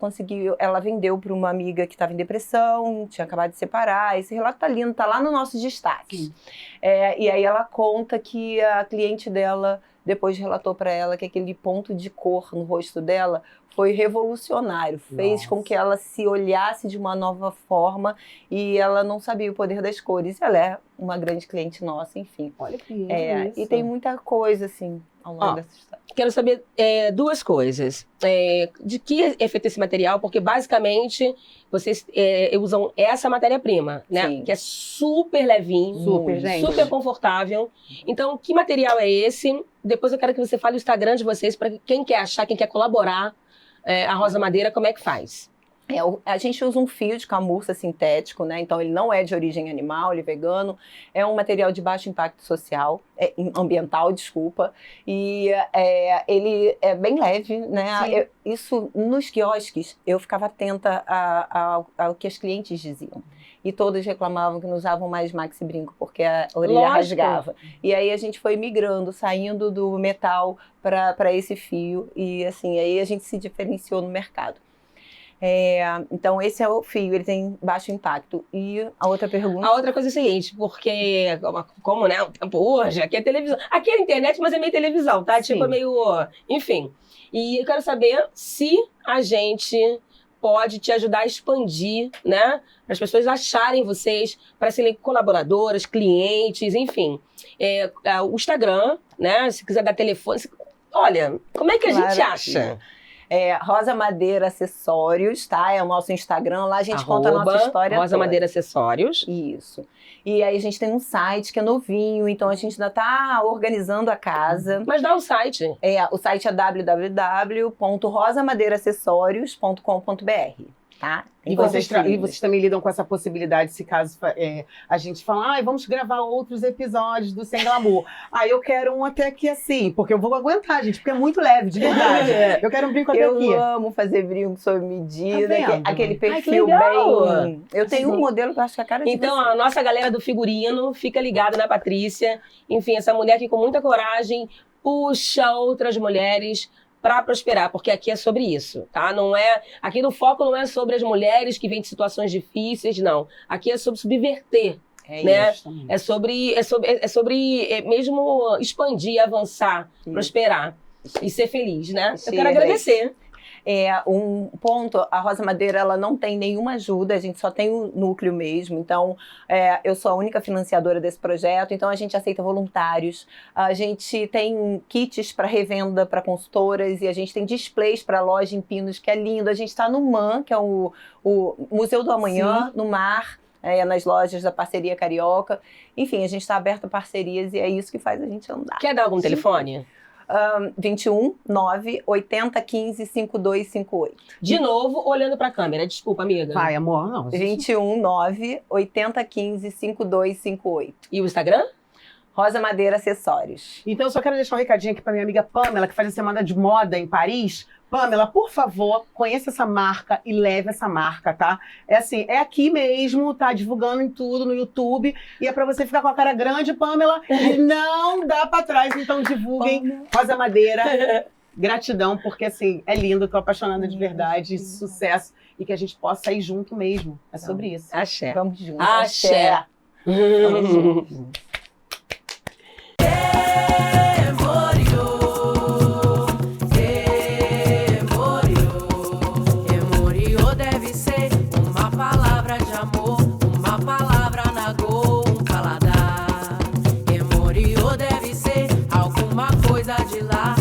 vendeu para uma amiga que estava em depressão, tinha acabado de separar. Esse relato tá lindo, tá lá no nosso destaque. E aí ela conta que a cliente dela depois relatou para ela que aquele ponto de cor no rosto dela foi revolucionário, fez com que ela se olhasse de uma nova forma e ela não sabia o poder das cores. Ela é uma grande cliente nossa, enfim. Olha que isso. E tem muita coisa, assim, ao longo dessa história. Quero saber duas coisas. De que é feito esse material? Porque, basicamente, vocês usam essa matéria-prima, né? Sim. Que é super levinho, super confortável. Então, que material é esse? Depois eu quero que você fale o Instagram de vocês para quem quer achar, quem quer colaborar. A Rosa Madeira, como é que faz? A gente usa um fio de camurça sintético, né? Então ele não é de origem animal, ele é vegano. É um material de baixo impacto social, ambiental, desculpa. E ele é bem leve, né? Isso nos quiosques, eu ficava atenta ao que as clientes diziam. E todas reclamavam que não usavam mais maxi brinco, porque a orelha rasgava. E aí a gente foi migrando, saindo do metal para esse fio. E assim, aí a gente se diferenciou no mercado. Então esse é o fio, ele tem baixo impacto. E a outra pergunta? A outra coisa é a seguinte, porque como, né, o tempo hoje, aqui é televisão. Aqui é internet, mas é meio televisão, tá? Sim. Tipo, é meio... Enfim. E eu quero saber se a gente pode te ajudar a expandir, né? Para as pessoas acharem vocês, para serem colaboradoras, clientes, enfim. O Instagram, né? Se quiser dar telefone... Olha, como é que a gente acha? Rosa Madeira Acessórios, tá? É o nosso Instagram. Lá a gente conta a nossa história Rosa toda. Madeira Acessórios. Isso. E aí a gente tem um site que é novinho, então a gente ainda tá organizando a casa. Mas dá o site. O site é www.rosamadeiraacessorios.com.br, tá? E vocês também lidam com essa possibilidade, se caso a gente falar, vamos gravar outros episódios do Sem Glamour. Eu quero um até aqui assim, porque eu vou aguentar, gente, porque é muito leve, de verdade. Eu quero um brinco até aqui. Eu amo fazer brinco sob medida, Tá aquele perfil bem... Eu tenho um modelo que eu acho que a cara de Então, você. a nossa galera do figurino fica ligada na Patrícia. Enfim, essa mulher que com muita coragem puxa outras mulheres para prosperar, porque aqui é sobre isso, tá? Aqui no foco não é sobre as mulheres que vêm de situações difíceis, não. Aqui é sobre subverter, né? Isso também. É sobre mesmo expandir, avançar, prosperar e ser feliz, né? Eu quero agradecer. Um ponto, a Rosa Madeira, ela não tem nenhuma ajuda, a gente só tem o núcleo mesmo, então eu sou a única financiadora desse projeto, então a gente aceita voluntários, a gente tem kits para revenda para consultoras e a gente tem displays para loja em Pinos, que é lindo, a gente está no MAN, que é o Museu do Amanhã, no Mar, nas lojas da Parceria Carioca, enfim, a gente está aberto a parcerias e é isso que faz a gente andar. Quer dar algum telefone? 21 9 80 15 5258. De novo, olhando pra câmera. Desculpa, amiga. Vai, amor, não. 21 9 80 15 5258. E o Instagram? Rosa Madeira Acessórios. Então, eu só quero deixar um recadinho aqui pra minha amiga Pamela, que faz a semana de moda em Paris. Pamela, por favor, conheça essa marca e leve essa marca, tá? É aqui mesmo, tá? Divulgando em tudo no YouTube. E é pra você ficar com a cara grande, Pamela, e não dá pra trás. Então, divulguem Rosa Madeira. Gratidão, porque, assim, é lindo, tô apaixonada de verdade, sucesso. E que a gente possa ir junto mesmo. É sobre isso. Axé. Vamos juntos. Axé. Vamos juntos. Deve ser uma palavra de amor, uma palavra na dor, um paladar. Emorio deve ser alguma coisa de lá.